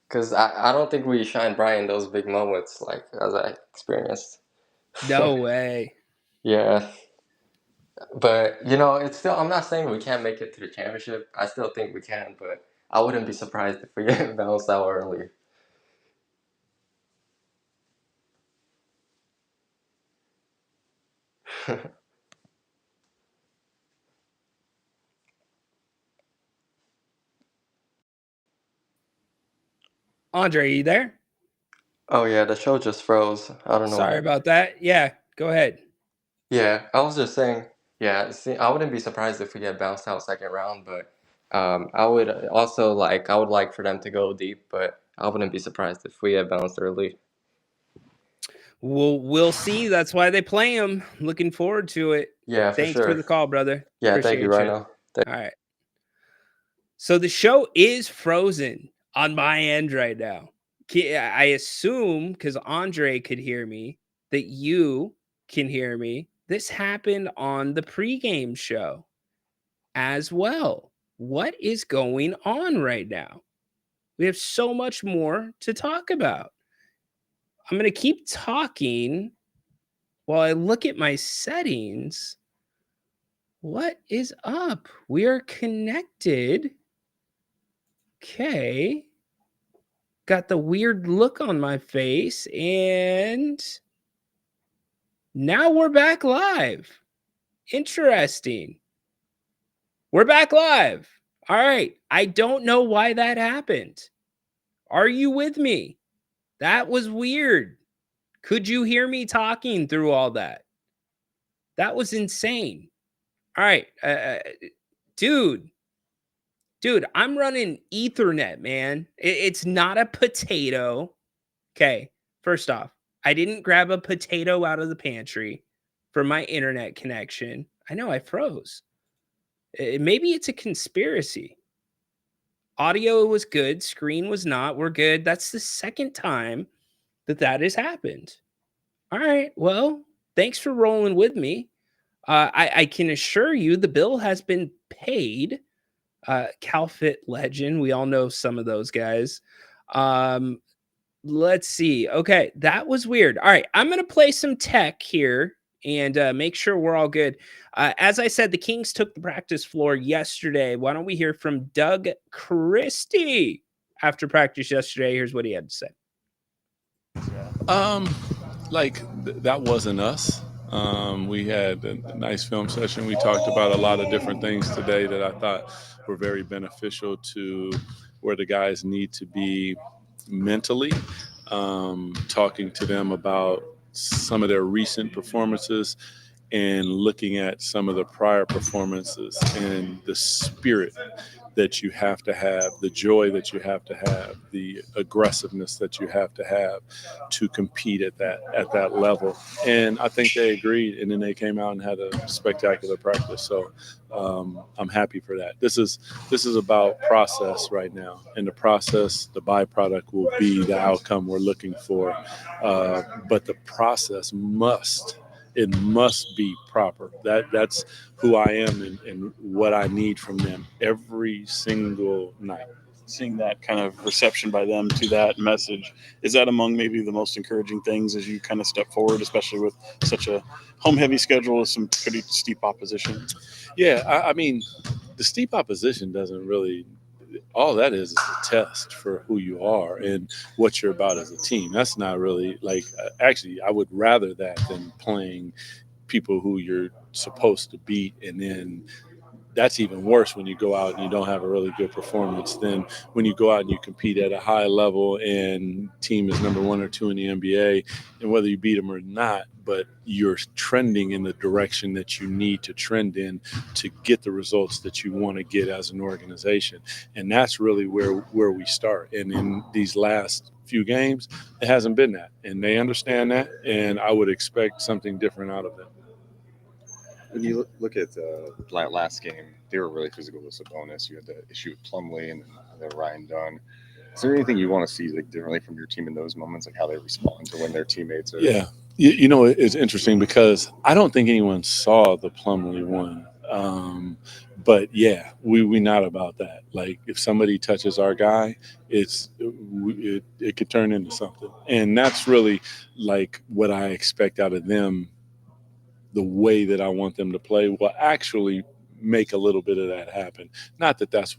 because I don't think we shine bright in those big moments like as I experienced. No way. Yeah. But you know, it's still. I'm not saying we can't make it to the championship. I still think we can, but I wouldn't be surprised if we get bounced out early. Andre, are you there? Oh yeah, the show just froze. I don't know. Sorry about that. Yeah, go ahead. Yeah, I was just saying. Yeah, see, I wouldn't be surprised if we get bounced out second round, but I would also like. I would like for them to go deep, but I wouldn't be surprised if we get bounced early. We'll see. That's why they play him. Looking forward to it. Yeah, for Thanks for sure. the call, brother. Yeah, thank Appreciate you, you. Rhino. All right. So the show is frozen on my end right now. I assume because Andre could hear me that you can hear me. This happened on the pregame show as well. What is going on right now? We have so much more to talk about. I'm going to keep talking while I look at my settings. What is up? We are connected. Okay. Got the weird look on my face, and now we're back live. Interesting. We're back live. All right. I don't know why that happened. Are you with me? That was weird. Could you hear me talking through all that? That was insane. All right. Dude, I'm running Ethernet, man. It's not a potato. Okay. First off, I didn't grab a potato out of the pantry for my internet connection. I know I froze. Maybe it's a conspiracy. Audio was good. Screen was not. We're good. That's the second time that has happened. All right. Well, thanks for rolling with me. I can assure you the bill has been paid. CalFit Legend. We all know some of those guys. Let's see. Okay, that was weird. All right, I'm going to play some tech here and make sure we're all good. As I said, the Kings took the practice floor yesterday. Why don't we hear from Doug Christie after practice yesterday? Here's what he had to say. That wasn't us. We had a nice film session. We talked about a lot of different things today that I thought were very beneficial to where the guys need to be mentally, talking to them about some of their recent performances and looking at some of the prior performances and the spirit that you have to have, the joy that you have to have, the aggressiveness that you have to compete at that level. And I think they agreed, and then they came out and had a spectacular practice. So I'm happy for that. This is about process right now, and the process, the byproduct will be the outcome we're looking for. But the process must be proper. That's who I am and what I need from them every single night. Seeing that kind of reception by them to that message, is that among maybe the most encouraging things as you kind of step forward, especially with such a home heavy schedule with some pretty steep opposition? Yeah, I mean, the steep opposition doesn't really, all that is a test for who you are and what you're about as a team. That's not really actually, I would rather that than playing people who you're supposed to beat, and then that's even worse when you go out and you don't have a really good performance than when you go out and you compete at a high level and team is number 1 or 2 in the NBA, and whether you beat them or not, but you're trending in the direction that you need to trend in to get the results that you want to get as an organization. And that's really where we start. And in these last few games, it hasn't been that. And they understand that, and I would expect something different out of them. When you look at the last game, they were really physical with Sabonis. You had the issue with Plumlee and then Ryan Dunn. Is there anything you want to see differently from your team in those moments, like how they respond to when their teammates are? Yeah, you know, it's interesting because I don't think anyone saw the Plumlee one. But yeah, we not about that. Like if somebody touches our guy, it could turn into something, and that's really like what I expect out of them. The way that I want them to play will actually make a little bit of that happen. Not that that's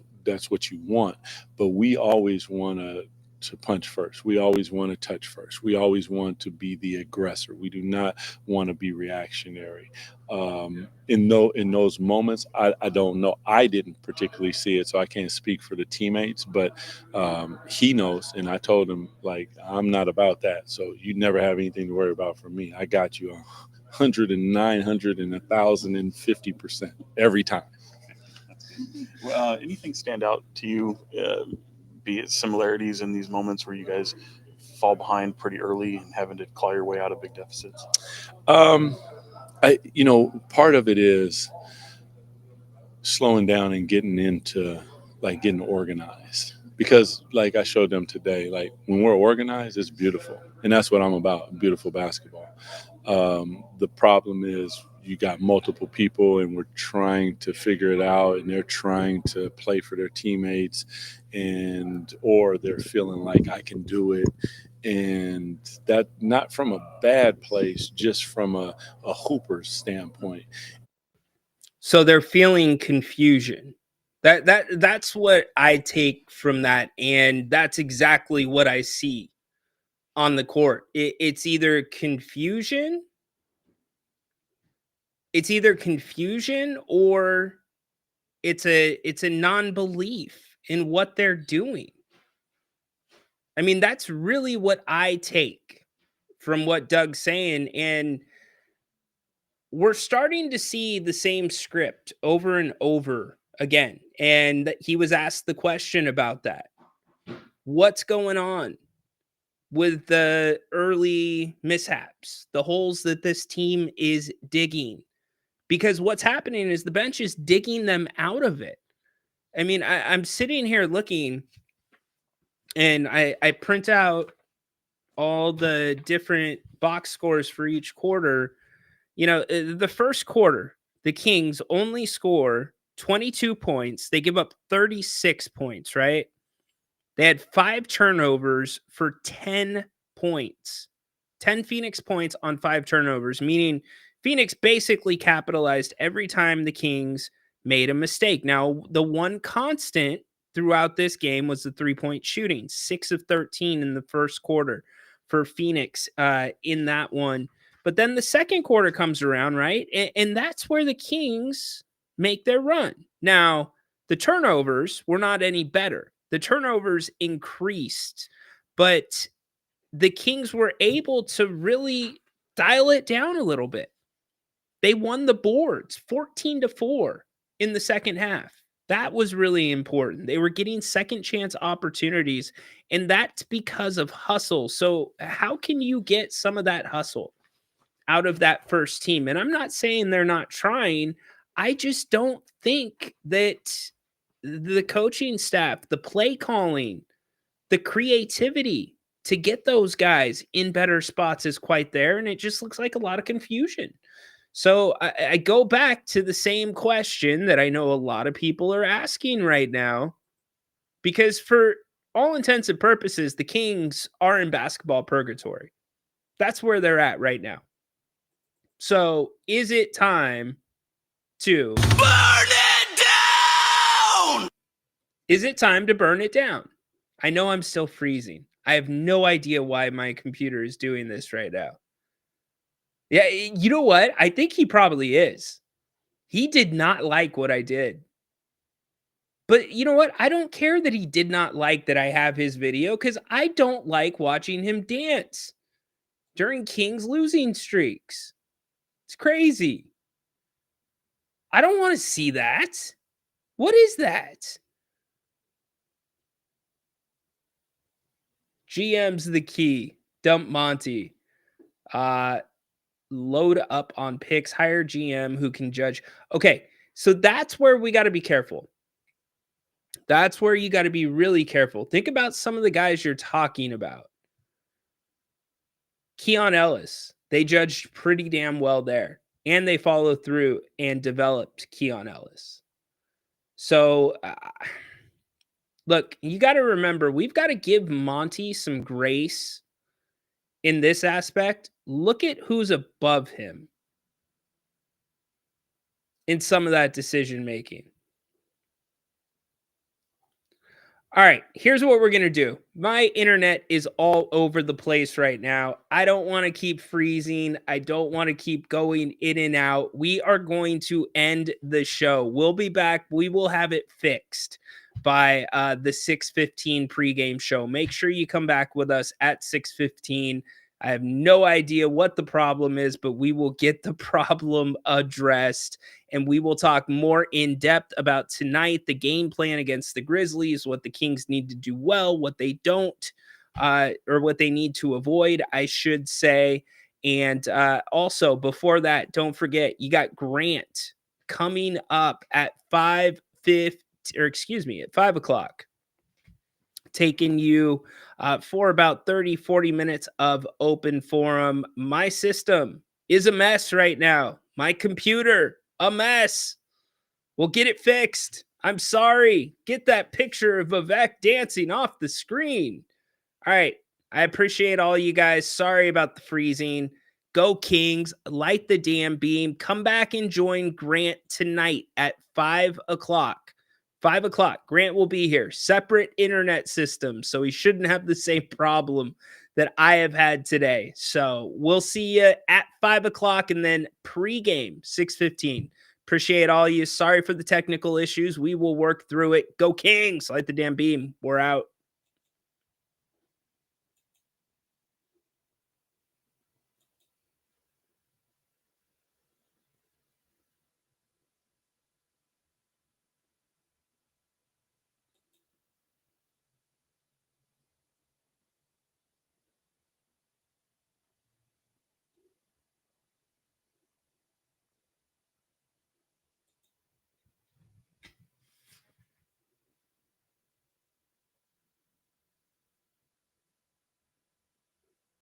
what you want, but we always want to punch first. We always want to touch first. We always want to be the aggressor. We do not want to be reactionary. In those moments, I don't know. I didn't particularly see it, so I can't speak for the teammates, but he knows, and I told him, like, I'm not about that, so you never have anything to worry about from me. I got you 100 and 900 and 1,050% every time. Anything stand out to you, be it similarities in these moments where you guys fall behind pretty early and having to claw your way out of big deficits? Part of it is slowing down and getting into getting organized, because like I showed them today, like when we're organized, it's beautiful, and that's what I'm about, beautiful basketball. The problem is you got multiple people and we're trying to figure it out, and they're trying to play for their teammates, or they're feeling like I can do it, and that not from a bad place, just from a hooper's standpoint. So they're feeling confusion. That's what I take from that, and that's exactly what I see on the court. It's either confusion. It's either confusion or it's a non-belief in what they're doing. I mean, that's really what I take from what Doug's saying, and we're starting to see the same script over and over again. And he was asked the question about that. What's going on with the early mishaps, the holes that this team is digging? Because what's happening is the bench is digging them out of it. I mean, I'm sitting here looking, and I print out all the different box scores for each quarter. The first quarter, the Kings only score 22 points. They give up 36 points, right? They had 5 turnovers for 10 points. 10 Phoenix points on 5 turnovers, meaning Phoenix basically capitalized every time the Kings made a mistake. Now, the one constant throughout this game was the 3-point shooting, 6 of 13 in the first quarter for Phoenix in that one. But then the second quarter comes around, right? And that's where the Kings make their run. Now, the turnovers were not any better. The turnovers increased, but the Kings were able to really dial it down a little bit. They won the boards 14-4 in the second half. That was really important. They were getting second chance opportunities, and that's because of hustle. So how can you get some of that hustle out of that first team? And I'm not saying they're not trying. I just don't think that the coaching staff, the play calling, the creativity to get those guys in better spots is quite there. And it just looks like a lot of confusion. So I go back to the same question that I know a lot of people are asking right now, because for all intents and purposes, the Kings are in basketball purgatory. That's where they're at right now. So is it time to burn it down? Is it time to burn it down? I know I'm still freezing. I have no idea why my computer is doing this right now. Yeah, you know what? I think he probably is. He did not like what I did. But you know what? I don't care that he did not like that I have his video, because I don't like watching him dance during Kings losing streaks. It's crazy. I don't want to see that. What is that? GM's the key. Dump Monty. Load up on picks. Hire GM who can judge. Okay, so that's where we got to be careful. That's where you got to be really careful. Think about some of the guys you're talking about. Keon Ellis. They judged pretty damn well there. And they followed through and developed Keon Ellis. So, look, you got to remember, we've got to give Monty some grace in this aspect. Look at who's above him in some of that decision making. All right, here's what we're going to do. My internet is all over the place right now. I don't want to keep freezing. I don't want to keep going in and out. We are going to end the show. We'll be back. We will have it fixed by the 6:15 pregame show. Make sure you come back with us at 6:15. I have no idea what the problem is, but we will get the problem addressed, and we will talk more in depth about tonight, the game plan against the Grizzlies, what the Kings need to do well, what they don't. or what they need to avoid, I should say. And also before that, don't forget, you got Grant coming up at 5 o'clock, taking you for about 30-40 minutes of open forum. My system is a mess right now. My computer, a mess. We'll get it fixed. I'm sorry. Get that picture of Vivek dancing off the screen. All right. I appreciate all you guys. Sorry about the freezing. Go Kings. Light the damn beam. Come back and join Grant tonight at 5 o'clock. 5 o'clock. Grant will be here. Separate internet system, so he shouldn't have the same problem that I have had today. So we'll see you at 5 o'clock, and then pregame 6:15. Appreciate all you. Sorry for the technical issues. We will work through it. Go Kings. Light the damn beam. We're out.